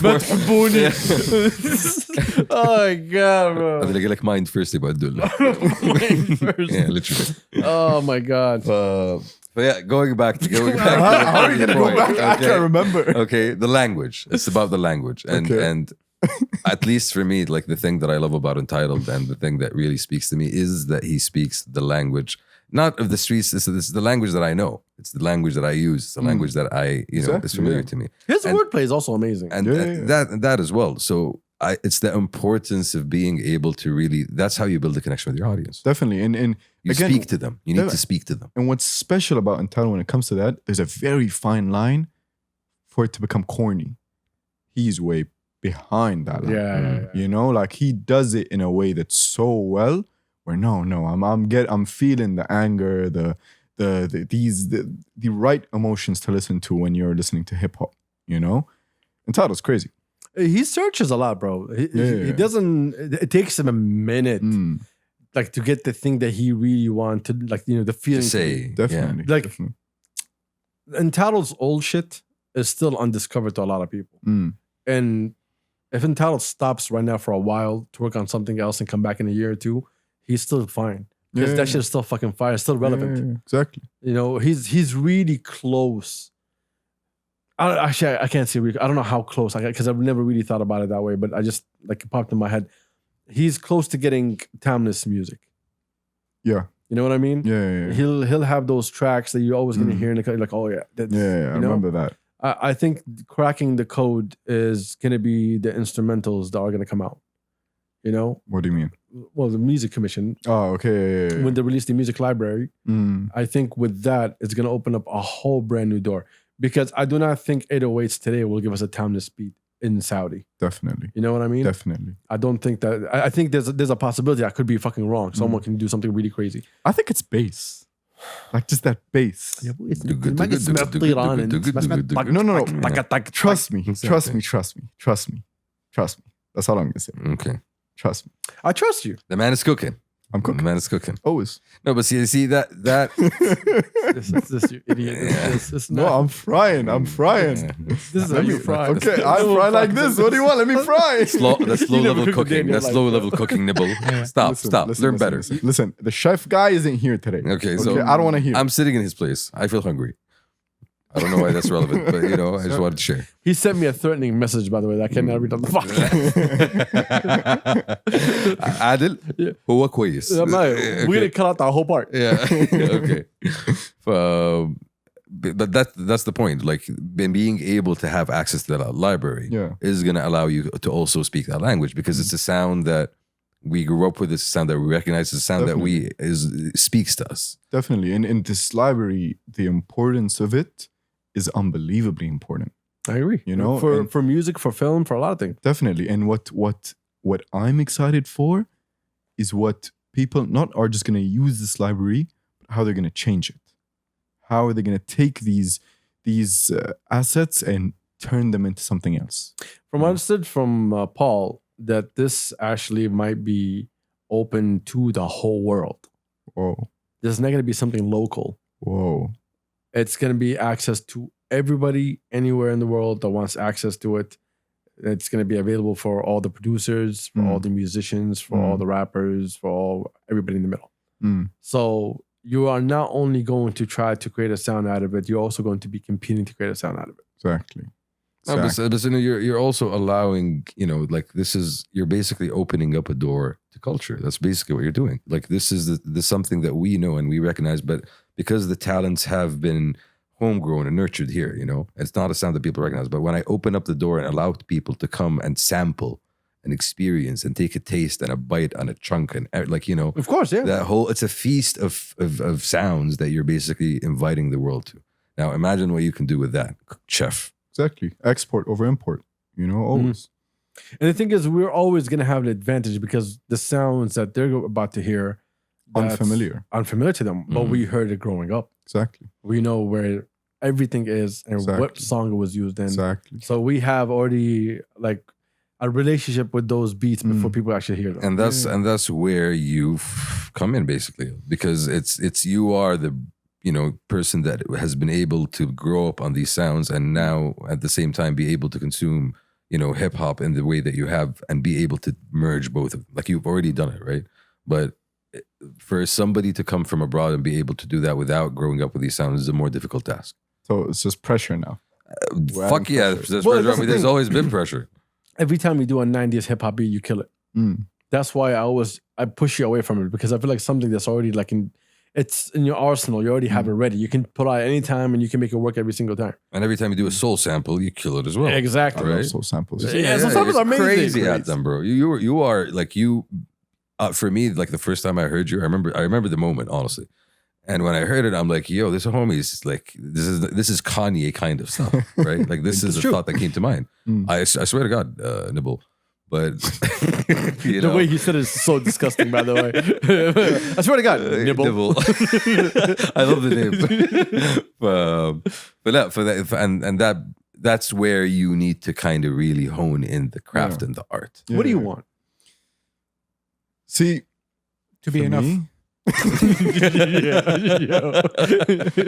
بتحبوني. Oh my god, bro. I think like mind first about Dul. Mine first. Yeah, literally. Oh my god. But yeah, going back to How are you going to go point, back? I okay? can't remember. Okay, the language. It's about the language. And Okay. and at least for me, like the thing that I love about Entitled and the thing that really speaks to me is that he speaks the language, not of the streets. This is the language that I know. It's the language that I use. It's the language that I, is Exactly, familiar yeah. to me. His And- wordplay is also amazing. And that as well. So it's the importance of being able to really, that's how you build a connection with your audience. Definitely. And You again, speak to them. You need to speak to them. And what's special about Entitled when it comes to that, there's a very fine line for it to become corny. He's way behind that line. Yeah. You know, like he does it in a way that's so well. Where I'm feeling the anger, the right emotions to listen to when you're listening to hip hop. You know, and Title's crazy. He searches a lot, bro. He doesn't. It takes him a minute, like to get the thing that he really wants to, like the feeling. To say, Definitely, Like- definitely. And Title's old shit is still undiscovered to a lot of people. And if Entitled stops right now for a while to work on something else and come back in a year or two, he's still fine. Because that shit is still fucking fire, still relevant. Yeah, exactly. You know, he's really close. I can't say. I don't know how close. Because I've never really thought about it that way. But I just like it popped in my head. He's close to getting timeless music. Yeah. You know what I mean? Yeah. He'll have those tracks that you're always gonna hear in the like, oh yeah, that's, Yeah, I remember that. I think cracking the code is gonna be the instrumentals that are gonna come out. You know? What do you mean? Well, the music commission. Oh, okay. Yeah. When they release the music library, I think with that, it's gonna open up a whole brand new door. Because I do not think 808s today will give us a timeless beat in Saudi. Definitely. You know what I mean? Definitely. I don't think that. I think there's a possibility I could be fucking wrong. Someone can do something really crazy. I think it's bass. Like just that bass. No. Trust me. Trust me. That's all I'm gonna say. Okay. Trust me. I trust you. The man is cooking. I'm The cooking. man is cooking. Always. No, but see that This you idiot. This No, I'm frying. This is how you fry. Okay, I fry like this. What do you want? Let me fry. that's low You never level cooked a day cooking. in your That's life, low bro. level cooking nibble. Stop. Learn better. Listen, the chef guy isn't here today. Okay, so I don't want to hear. I'm sitting in his place. I feel hungry. I don't know why that's relevant, but I just wanted to share. He sent me a threatening message, by the way, that I cannot read on the fuck. عادل هو كويس. We're gonna cut out the whole part. Yeah. Okay. But that's the point. Like being able to have access to that library is going to allow you to also speak that language because it's a sound that we grew up with. It's a sound that we recognize. It's a sound that speaks to us. Definitely. And in this library, the importance of it is unbelievably important. I agree. You know, for music, for film, for a lot of things. Definitely. And what I'm excited for is what people not are just going to use this library, but how they're going to change it. How are they going to take these assets and turn them into something else? From what I understood from Paul, that this actually might be open to the whole world. Whoa. This is not going to be something local. Whoa. It's going to be access to everybody anywhere in the world that wants access to it. It's going to be available for all the producers, for all the musicians, for all the rappers, for everybody in the middle. So you are not only going to try to create a sound out of it, you're also going to be competing to create a sound out of it. Exactly. No, but you're also allowing, you're basically opening up a door to culture. That's basically what you're doing. Like this is something that we know and we recognize, but because the talents have been homegrown and nurtured here, it's not a sound that people recognize. But when I open up the door and allow people to come and sample and experience and take a taste and a bite on a chunk and Of course, yeah. that whole, it's a feast of sounds that you're basically inviting the world to. Now imagine what you can do with that, chef. Exactly. Export over import, always. And the thing is, we're always going to have an advantage because the sounds that they're about to hear Unfamiliar to them, but we heard it growing up. Exactly. We know where everything is and what song it was used in. Exactly. So we have already like a relationship with those beats before people actually hear them. And that's where you come in basically, because it's you are the person that has been able to grow up on these sounds and now at the same time be able to consume hip hop in the way that you have and be able to merge both of them. Like you've already done it, right? But for somebody to come from abroad and be able to do that without growing up with these sounds is a more difficult task. So it's just pressure now. Fuck yeah, there's Well, pressure. that's I mean, the there's thing. always been pressure. Every time you do a 90s hip hop beat, you kill it. That's why I push you away from it because I feel like something that's already like it's in your arsenal. You already have it ready. You can pull out any time and you can make it work every single time. And every time you do a soul sample, you kill it as well. Exactly. I Right. love soul samples. Yeah, some samples are amazing. Crazy at them, bro. You are like you. For me, like the first time I heard you, I remember the moment. Honestly, And when I heard it, I'm like, yo, this homies, like, this is Kanye kind of stuff, right? Like, this is a thought that came to mind. I swear to God, Nibble. But, you know. The way he said it is so disgusting, by the way. I swear to God, Nibble. I love the name. But that's where you need to kind of really hone in the craft and the art. What do you want? See, To be for enough. me, yeah. a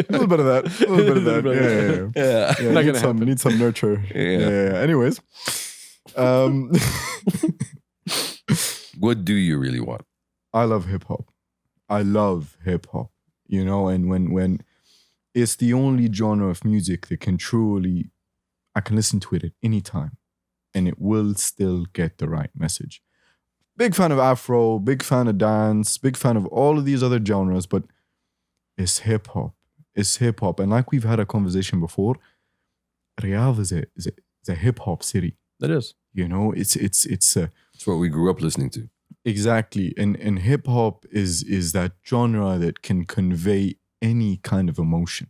little bit of that. A little bit of that. Yeah. Not need, gonna need some nurture. Yeah. Anyways. What do you really want? I love hip hop. I love hip hop. You know, and when it's the only genre of music that can truly, I can listen to it at any time and it will still get the right message. Big fan of Afro, big fan of dance, big fan of all of these other genres, but it's hip hop. It's hip hop. And like we've had a conversation before, Riyadh is a hip hop city. It is. You know, it's what we grew up listening to. Exactly. And hip hop is that genre that can convey any kind of emotion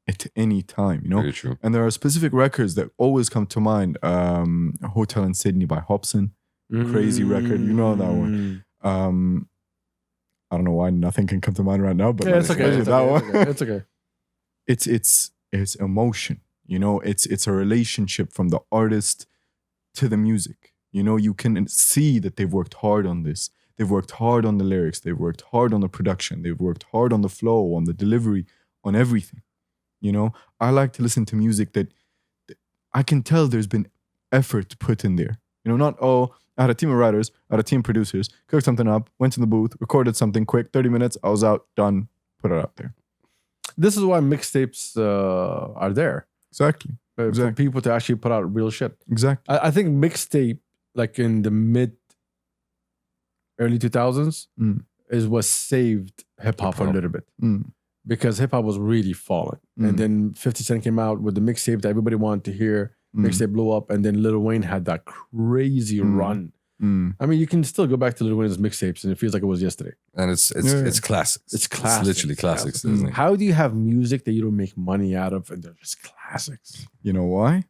at any time, you know? Very true. And there are specific records that always come to mind. Hotel in Sydney by Hobson. Crazy record. You know that one. I don't know why nothing can come to mind right now, but Yeah, it's okay. especially It's that okay. one. It's okay. It's emotion. You know, it's a relationship from the artist to the music. You know, you can see that they've worked hard on this. They've worked hard on the lyrics. They've worked hard on the production. They've worked hard on the flow, on the delivery, on everything. You know, I like to listen to music that I can tell there's been effort put in there. You know, not, I had a team of writers, I had a team of producers, cooked something up, went to the booth, recorded something quick, 30 minutes, I was out, done, put it out there. This is why mixtapes are there. Exactly. For people to actually put out real shit. Exactly. I think mixtape, like in the early 2000s, is what saved hip hop a little bit. Because hip hop was really falling. And then 50 Cent came out with the mixtape that everybody wanted to hear. Mixtape blew up, and then Lil Wayne had that crazy run. I mean, you can still go back to Lil Wayne's mixtapes, and it feels like it was yesterday. And it's classics. It's classics. It's literally classics. Isn't it? How do you have music that you don't make money out of, and they're just classics? You know why?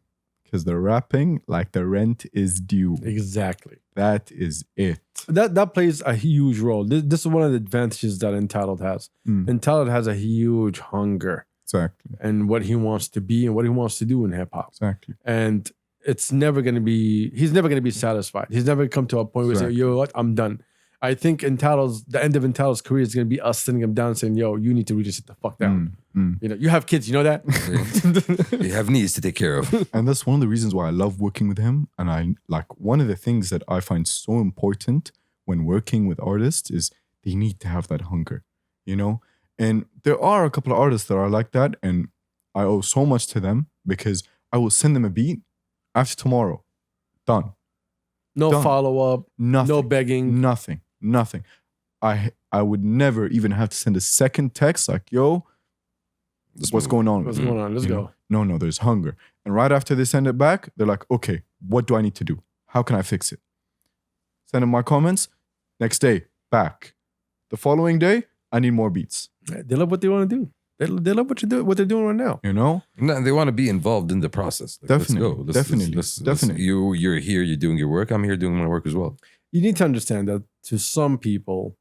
Because they're rapping like the rent is due. Exactly. That is it. That plays a huge role. This is one of the advantages that Entitled has. Entitled has a huge hunger. Exactly. And what he wants to be and what he wants to do in hip hop. Exactly. And it's never going to be, he's never going to be satisfied. He's never come to a point where he say, yo, what? I'm done. I think the end of Entitled's career is going to be us sitting him down saying, yo, you need to really sit the fuck down. You know, you have kids, you know that? You have needs to take care of. And that's one of the reasons why I love working with him. And I like one of the things that I find so important when working with artists is they need to have that hunger, you know? And there are a couple of artists that are like that, and I owe so much to them because I will send them a beat after tomorrow. Done. No Done. follow-up, Nothing. no begging. Nothing. I would never even have to send a second text like, yo, what's going on? What's going on? Let's go. No, there's hunger. And right after they send it back, they're like, okay, what do I need to do? How can I fix it? Send them my comments. Next day, back. The following day, I need more beats. They love what they want to do. They love what they're doing right now. You know? No, they want to be involved in the process. Like, Definitely. Definitely. You're here, you're doing your work. I'm here doing my work as well. You need to understand that to some people,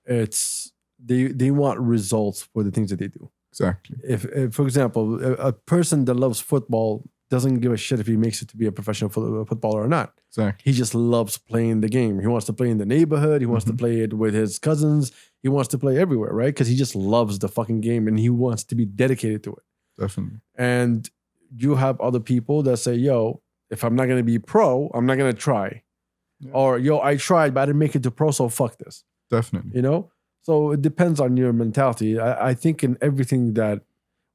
it's they want results for the things that they do. Exactly. If for example, a person that loves football doesn't give a shit if he makes it to be a professional footballer or not. Exactly. He just loves playing the game. He wants to play in the neighborhood. He wants to play it with his cousins. He wants to play everywhere, right? Because he just loves the fucking game and he wants to be dedicated to it. Definitely. And you have other people that say, yo, if I'm not going to be pro, I'm not going to try. Yeah. Or, yo, I tried, but I didn't make it to pro, so fuck this. Definitely. You know? So it depends on your mentality. I think in everything that,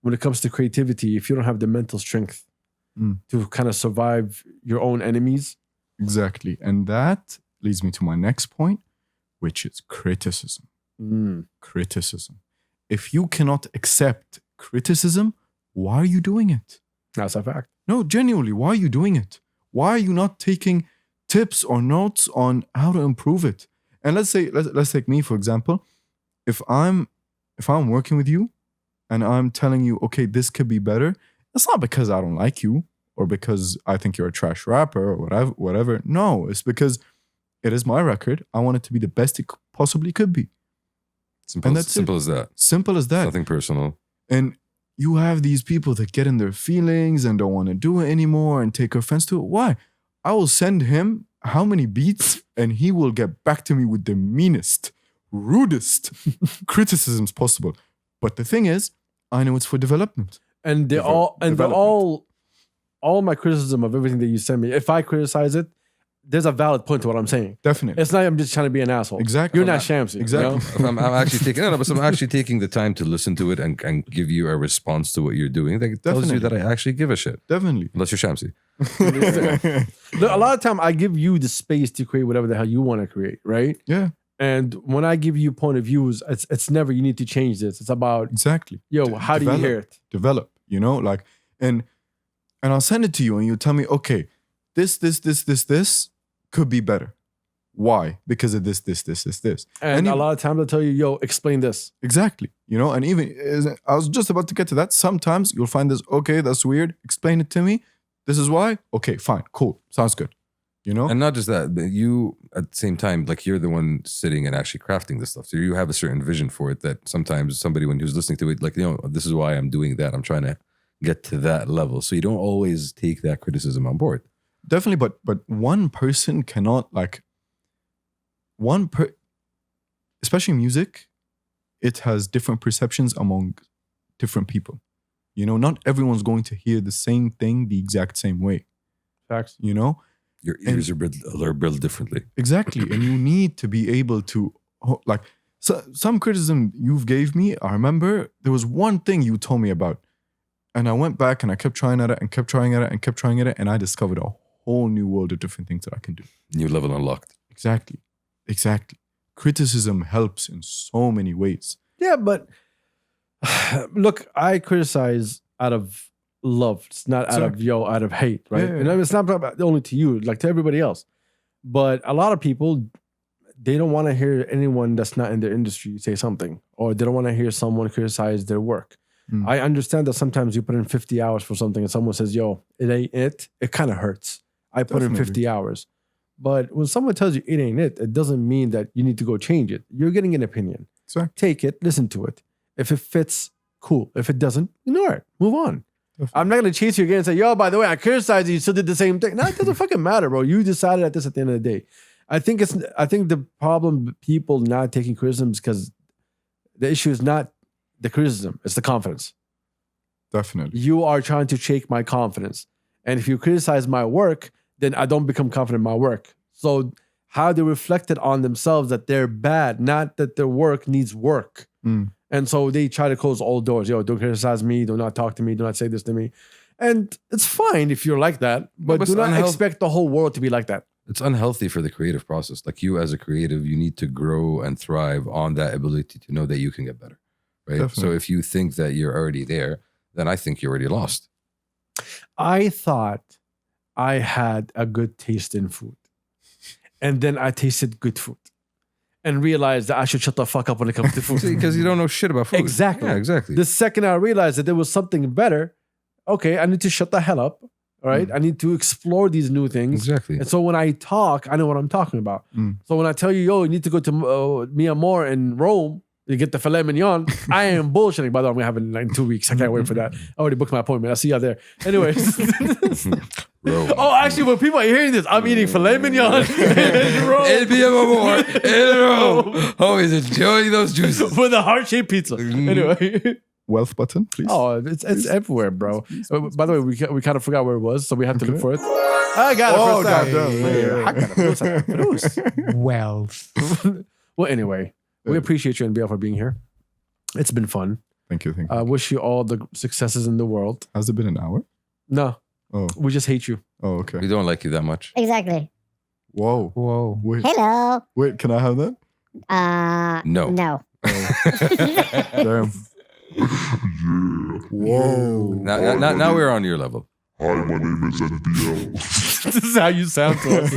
when it comes to creativity, if you don't have the mental strength to kind of survive your own enemies. Exactly. And that leads me to my next point, which is criticism. Criticism. If you cannot accept criticism, why are you doing it? That's a fact. No, genuinely, why are you doing it? Why are you not taking tips or notes on how to improve it? And let's take me, for example. If I'm if I'm working with you and I'm telling you, okay, this could be better, it's not because I don't like you or because I think you're a trash rapper or whatever. No, it's because it is my record. I want it to be the best it possibly could be. Simple as that. Simple as that. Nothing personal. And you have these people that get in their feelings and don't want to do it anymore and take offense to it. Why? I will send him how many beats and he will get back to me with the meanest, rudest criticisms possible. But the thing is, I know it's for development. And all my criticism of everything that you send me, if I criticize it, there's a valid point to what I'm saying. Definitely. It's not I'm just trying to be an asshole. Exactly. You're not Shamsi. Exactly. You know? I'm actually taking the time to listen to it and give you a response to what you're doing. That tells you that I actually give a shit. Definitely. Unless you're Shamsi. Look, a lot of time I give you the space to create whatever the hell you want to create, right? Yeah. And when I give you point of views, it's never you need to change this. It's about Exactly. how do you hear it? Develop, you know, like, and I'll send it to you and you tell me, okay, this could be better. Why? Because of this. And even, a lot of times I'll tell you, explain this. Exactly. You know, and even I was just about to get to that. Sometimes you'll find this, okay, that's weird. Explain it to me. This is why. Okay, fine, cool. Sounds good. You know? And not just that, but you at the same time, like you're the one sitting and actually crafting this stuff. So you have a certain vision for it that sometimes somebody when who's listening to it, like, this is why I'm doing that. I'm trying to get to that level. So you don't always take that criticism on board. Definitely, but one person cannot especially music, it has different perceptions among different people. You know, not everyone's going to hear the same thing the exact same way. Facts. You know? Your ears are built differently. Exactly. And you need to be able to, some criticism you've gave me, I remember there was one thing you told me about. And I went back and I kept trying at it and kept trying at it and kept trying at it. And I discovered a whole new world of different things that I can do. New level unlocked. Exactly. Criticism helps in so many ways. Yeah, but look, I criticize out of love. It's not out of hate, right? Yeah. And it's not only to you, like to everybody else. But a lot of people, they don't want to hear anyone that's not in their industry say something, or they don't want to hear someone criticize their work. I understand that sometimes you put in 50 hours for something and someone says, it ain't it. It kind of hurts. I put in 50 hours. But when someone tells you it ain't it, it doesn't mean that you need to go change it. You're getting an opinion. Exactly. Take it, listen to it. If it fits, cool. If it doesn't, ignore it. Move on. Definitely. I'm not going to chase you again and say, by the way, I criticized you, you still did the same thing. No, it doesn't fucking matter, bro. You decided at this at the end of the day. I think the problem with people not taking criticism is because the issue is not the criticism, it's the confidence. Definitely. You are trying to shake my confidence. And if you criticize my work, then I don't become confident in my work. So how they reflect it on themselves that they're bad, not that their work needs work. And so they try to close all doors. Don't criticize me. Do not talk to me. Do not say this to me. And it's fine if you're like that, but do not expect the whole world to be like that. It's unhealthy for the creative process. Like you as a creative, you need to grow and thrive on that ability to know that you can get better. Right. Definitely. So if you think that you're already there, then I think you're already lost. I thought I had a good taste in food. And then I tasted good food. And realized that I should shut the fuck up when it comes to food. Because you don't know shit about food. Exactly. Yeah, exactly. The second I realized that there was something better, okay, I need to shut the hell up. All right. I need to explore these new things. Exactly. And so when I talk, I know what I'm talking about. So when I tell you, you need to go to Mia Moore in Rome, you get the filet mignon. I am bullshitting. By the way, I'm going to have it in like 2 weeks. I can't wait for that. I already booked my appointment. I'll see you there. Anyways. Oh, actually, when people are hearing this, I'm eating filet mignon in Rome. NBL Moore in Rome. Always enjoying those juices. With a heart-shaped pizza. Anyway. Wealth button, please. Oh, it's everywhere, bro. Please. By the way, we kind of forgot where it was, so we have to look for it. I got it. Wealth. Well, anyway. We appreciate you, NBL, for being here. It's been fun. Thank you. I wish you all the successes in the world. Has it been an hour? No. Oh. We just hate you. Oh, okay. We don't like you that much. Exactly. Whoa. Wait. Hello. Wait, can I have that? No. No. Damn. Whoa. Now we're on your level. Hi, my name is NBL. This is how you sound to us.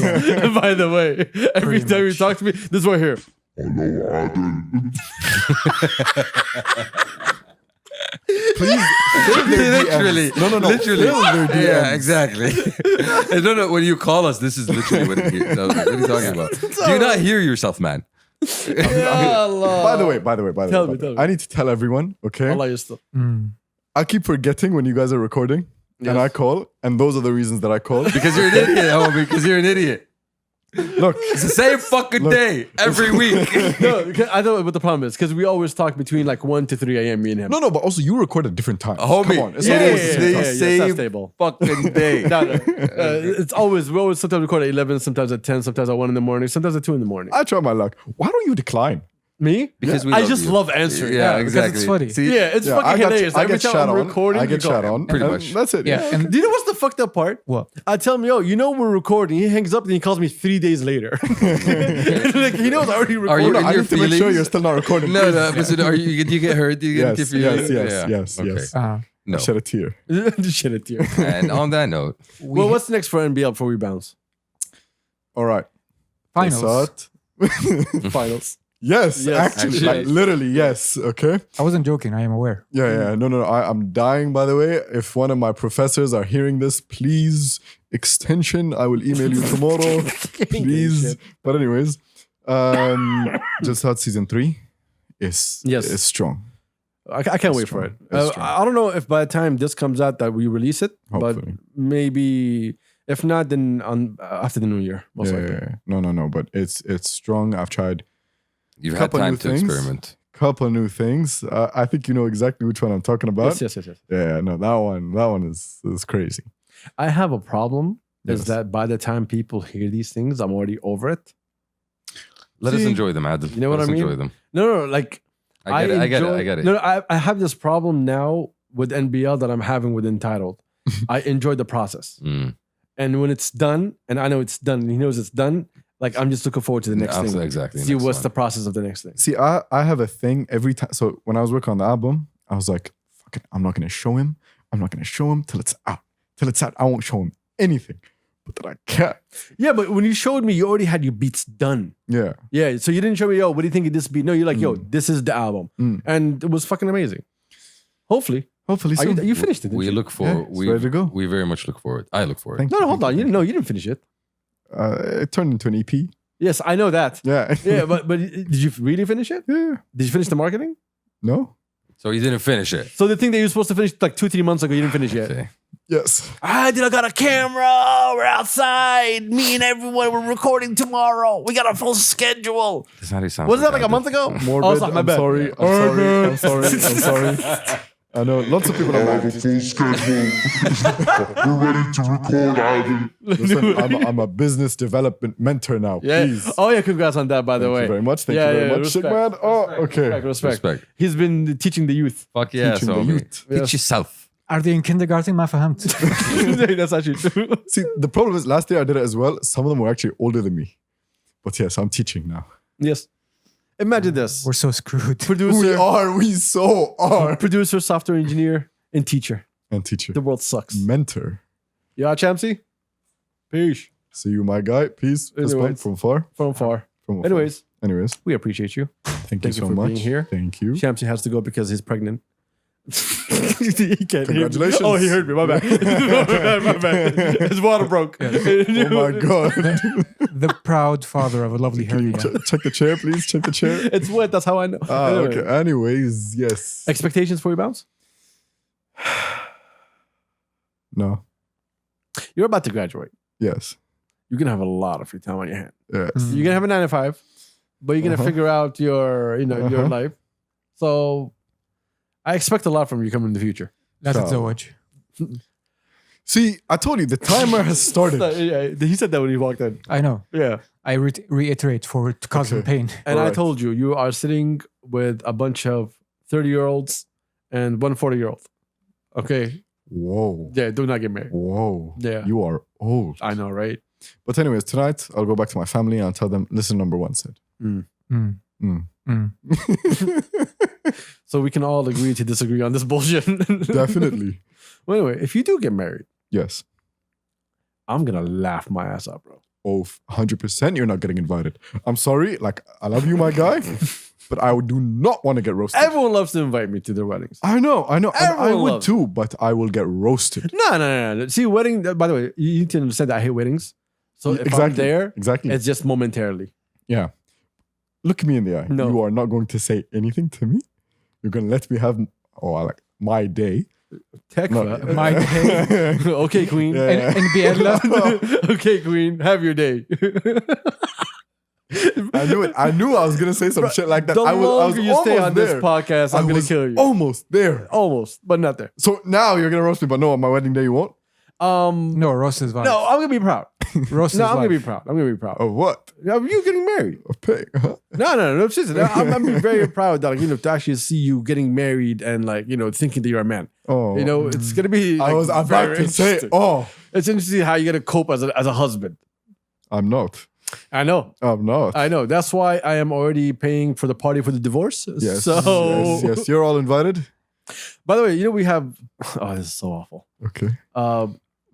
By the way, every time you talk to me, this is right here. Please, fill their Literally. DMs. No. Literally. Fill their DMs. Yeah, exactly. No. When you call us, this is literally what it is. What are you talking about? Do you not hear yourself, man? By the way, Tell me. I need to tell everyone, okay? Allah is still. I keep forgetting when you guys are recording and I call, and those are the reasons that I call. Because you're an idiot, homie. Because you're an idiot. Look, It's the same fucking day every week. No, I know what the problem is because we always talk between like 1 to 3 a.m. Me and him. no, but also you record at different times. Homie, Come on, it's it not always is the the same time. It's not same stable. fucking day. No. It's always we always sometimes record at 11, sometimes at 10, sometimes at 1 in the morning, sometimes at 2 in the morning. I try my luck. Why don't you decline? Me? Because we I love just you. love answering. Yeah, because exactly. it's funny. See? Yeah, it's Yeah, fucking hilarious. I Every get time chat I'm on. recording, I get you call. chat on. Pretty and much. That's it. Yeah, and Do you know what's the fucked up part? what? I tell him, yo, you know we're recording. He hangs up and he calls me 3 days later. Like he knows I already recorded. Are you No, in I your need to make sure feelings? you're still not recording. No, listen, do you get hurt? Do you get Yes, your feelings? yes. No. Shed a tear. Shit at you. And on that note, Well, what's next for NBL before we bounce? All right. Finals. Assad. Finals. Yes, Yes, actually, actually. like literally, yes. Okay. I wasn't joking. I am aware. Yeah. No. I'm dying, by the way. If one of my professors are hearing this, please, extension. I will email you tomorrow. Please. Shit. But anyways, just had season 3 is strong. I can't wait for it. It's strong. I don't know if by the time this comes out that we release it, Hopefully. but maybe if not, then on after the new year, most likely. Yeah. No. But it's strong. I've tried you've had Couple time new to things. experiment. couple new things. I think you know exactly which one I'm talking about. Yes. Yeah. No, that one is crazy. I have a problem. Is Yes. that by the time people hear these things, I'm already over it. Let us See, enjoy them, Adil. you know what Let us I mean? enjoy them. No, like I get it. No, I have this problem now with NBL that I'm having with Entitled. I enjoy the process. Mm. And when it's done, and I know it's done, and he knows it's done, like I'm just looking forward to the next thing. Exactly. See next what's one. the process of the next thing. See, I have a thing every time. So when I was working on the album, I was like, fuck it, I'm not gonna show him. I'm not gonna show him till it's out. Till it's out, I won't show him anything. But then I can't. Yeah, but when you showed me, you already had your beats done. Yeah. Yeah, so you didn't show me, yo, what do you think of this beat? No, you're like, yo, this is the album. Mm. And it was fucking amazing. Hopefully. Hopefully Are soon. you finished it, didn't We you? look for. Yeah, it's ready to go. We very much look forward. I look forward. Thank No, you. hold on. You didn't finish it. It turned into an EP. Yes, I know that. Yeah. Yeah, but did you really finish it? Yeah. Did you finish the marketing? No? So you didn't finish it. So the thing that you were supposed to finish like 2-3 months ago, you didn't finish yet. Okay. Yes. I got a camera. We're outside. Me and everyone. We're recording tomorrow. We got a full schedule. That's how he sounds. Was that like a month ago? Morbid. Oh, sorry, my I'm bad. sorry. I'm sorry. I know lots of people are I have a mad. full schedule. We're ready to record, Ivan. Listen, I'm a business development mentor now. Yeah. Please. Oh yeah. Congrats on that, by the Thank way. you very much. Thank Yeah, you very yeah, much. respect. Man. Oh, okay. Respect. He's been teaching the youth. Fuck yeah, Teaching so the me. youth. Teach yourself. Are they in kindergarten? ما فهمت. That's actually true. See, the problem is last year I did it as well. Some of them were actually older than me. But yes, I'm teaching now. Yes. Imagine this. We're so screwed. Producer, We so are. producer, software engineer, and teacher. And teacher. The world sucks. Mentor. Yeah, Champsy? Peace. See you, my guy. Peace. Fist bump Anyways. from far. From far. From afar. Anyways, we appreciate you. Thank you you so for much. being here. Thank you. Champsy has to go because he's pregnant. He can't hear me. Congratulations. Oh, he heard me. My bad. my bad. His water broke. Oh my God. The proud father of a lovely Can you hernia. check the chair, please? Check the chair. It's wet. That's how I know. Anyway. Okay. Anyways, yes. Expectations for your bounce? No. You're about to graduate. Yes. You're going to have a lot of free time on your hand. Yes. You're going to have a 9 to 5, but you're going to figure out your, your life. So I expect a lot from you coming in the future. لا So- تتزوج. See, I told you the timer has started. Yeah, he said that when he walked in. I know. Yeah. I reiterate for to cause him Okay. pain. And I Alright. told you, you are sitting with a bunch of 30-year-olds and one 40-year-old. Okay. Whoa. Yeah, do not get married. Whoa. Yeah. You are old. I know, right? But anyways, tonight I'll go back to my family and I'll tell them, listen, number one said. Mm. Mm. Mm. So we can all agree to disagree on this bullshit. Definitely. Well, anyway, if you do get married, Yes. I'm going to laugh my ass off, bro. oh, 100% you're not getting invited. I'm sorry, like, I love you, my guy, but I do not want to get roasted. Everyone loves to invite me to their weddings. I know. And I Everyone would loves too, but I will get roasted. No. See, wedding, by the way, you need to understand that I hate weddings. So if I'm there, Exactly. it's just momentarily. Yeah. Look me in the eye. No. You are not going to say anything to me. You're going to let me have my day. Tekfa. My day. Okay, queen. Yeah. NBL. Okay, queen. Have your day. I knew it. I knew I was going to say some shit like that. The I was longer you stay almost on there. this podcast, I'm I going to was kill you. almost there. Almost, but not there. So now you're going to roast me, but no, on my wedding day you won't? No, roast is vibe. No, I'm going to be proud. Roast is No, I'm vibe. going to be proud. I'm going to be proud. Of what? You getting married. A pig, huh? No. Seriously, I'm very proud that, to actually see you getting married and, thinking that you're a man. Oh. It's going to be, I was about very to say, interesting. oh, It's interesting how you're going to cope as a husband. I'm not. I know. I'm not. I know. That's why I am already paying for the party for the divorce. Yes. So, Yes. You're all invited. by the way, we have. Oh, this is so awful. Okay.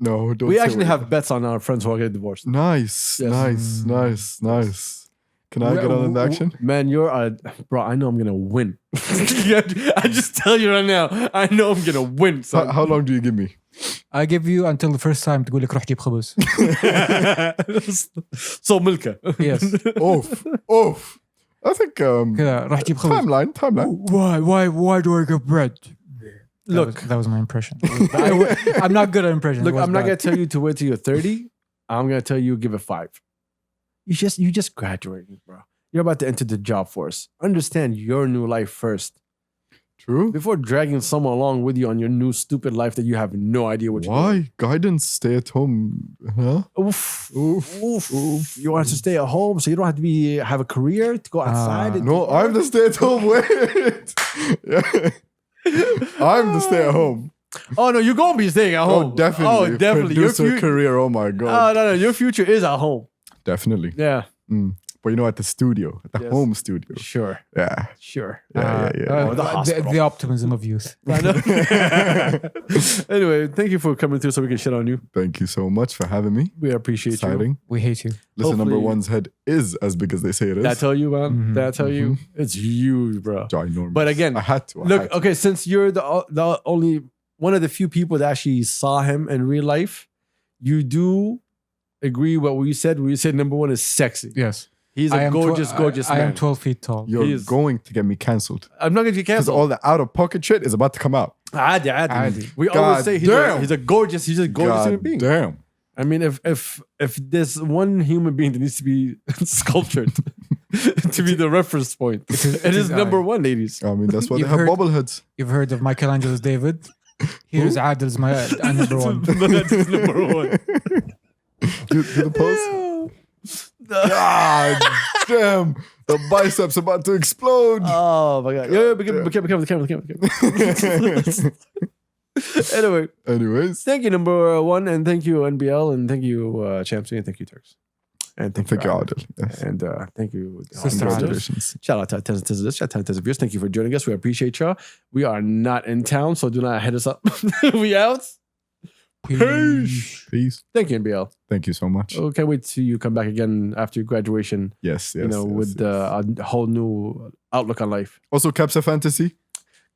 No, don't. We say actually what- have bets on our friends who are getting divorced. Nice, Yes. nice. Can I get on in the action? Man, bro. I know I'm gonna win. I just tell you right now. I know I'm gonna win. So, How long do you give me? I give you until the first time تقول لك روح جيب خبز. so Milka. Yes. Oof. I think كذا روح جيب خبز. timeline. Why do I get bread? Look, that was my impression. I'm not good at impressions. look. It was I'm not bad. gonna tell you to wait till you're 30. I'm gonna tell you give it 5. You just graduated, bro. You're about to enter the job force. Understand your new life first True. before dragging someone along with you on your new stupid life that you have no idea what you're doing. Why? Guidance, stay at home. Huh? Oof. You want us to stay at home so you don't have to have a career to go outside. and No, do I'm the stay at home. Wait. Yeah. I'm the stay at home. Oh no, you're gonna be staying at home. Oh, definitely. Oh, definitely. Your Producer future. career. Oh my god. No. Your future is at home. Definitely. Yeah. But at the studio, at the Yes. home studio. Sure. Yeah. Sure. Yeah. the hospital. The optimism of youth. I know. Anyway, thank you for coming through so we can shit on you. Thank you so much for having me. We appreciate you. Exciting. We hate you. Listen, number Hopefully- one's head is as big as they say it is. Did I tell you, man? Mhm. Did I tell you? It's huge, bro. Ginormous. But again, I had to. Look, okay, since you're the only one of the few people that actually saw him in real life, you do agree what we said. We said number one is sexy. Yes. He's I a am gorgeous I man. am 12 feet tall. You're He is- going to get me cancelled. I'm not going to get Because canceled. all the out of pocket shit is about to come out. Adi. We God always say he's damn. a gorgeous human God being. damn. I mean, if there's one human being that needs to be sculptured to be the reference point, it is number one, ladies. I mean, that's why they You've have heard- bobbleheads. You've heard of Michelangelo's David? Here's Adil's my number one. That's number one. Do the pose. God damn. The biceps about to explode. Oh my god! Yeah, become the camera. Anyway, Anyways, thank you number one, and thank you NBL, and thank you Champs, and thank you Terks, and thank you Adil. Yes. and thank you Sister Adil. Congratulations. Shout out to Tez Tiz, shout out to Tez viewers. Thank you for joining us. We appreciate y'all. We are not in town, so do not hit us up. We out. Peace. Peace. Thank you NBL. Thank you so much. Oh, can't wait to you come back again after your graduation. Yes, yes. With yes. a whole new outlook on life. Also, Kabsa Fantasy.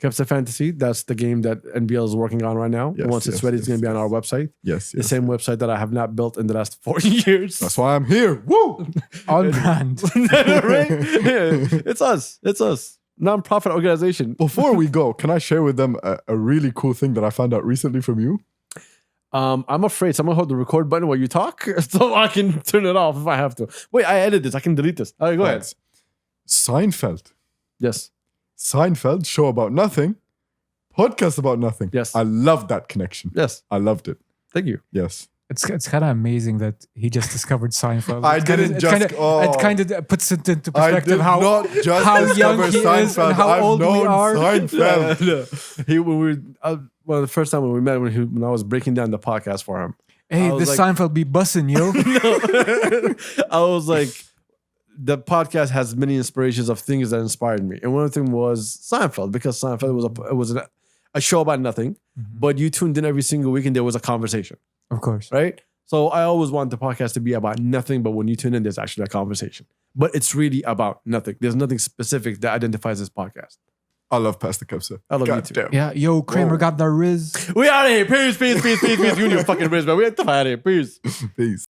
Kabsa Fantasy, that's the game that NBL is working on right now. Yes, Once it's yes, ready, it's yes, going to be on yes. our website. Yes, The yes. same website that I have not built in the last 40 years. That's why I'm here. Woo! On brand. Right? Yeah, it's us. It's us. Non-profit organization. Before we go, can I share with them a really cool thing that I found out recently from you? I'm afraid someone hold the record button while you talk so I can turn it off if I have to. Wait, I edit this. I can delete this. All right, go ahead. Thanks. Seinfeld. Yes. Seinfeld, show about nothing, podcast about nothing. Yes. I loved that connection. Yes. I loved it. Thank you. Yes. It's kind of amazing that he just discovered Seinfeld. I It's kinda- didn't it's just- kinda- oh. It kind of puts it into I perspective did how not just how young discover he is Seinfeld. and how I've old we known are. Seinfeld. When we well, the first time when we met, when I was breaking down the podcast for him, hey, I was this like- Seinfeld be bussin', yo. I was like, the podcast has many inspirations of things that inspired me, and one of them was Seinfeld, because Seinfeld was a show about nothing, but you tuned in every single week and there was a conversation, Of course. right? So I always want the podcast to be about nothing, but when you tune in, there's actually a conversation. But it's really about nothing. There's nothing specific that identifies this podcast. I love Pastor Kabsa. I love you God too. damn. Yeah, yo, Kramer Whoa. got the Riz. We out of here. Peace. You and your fucking wrist, man. We get the fuck out of here. Peace. Peace.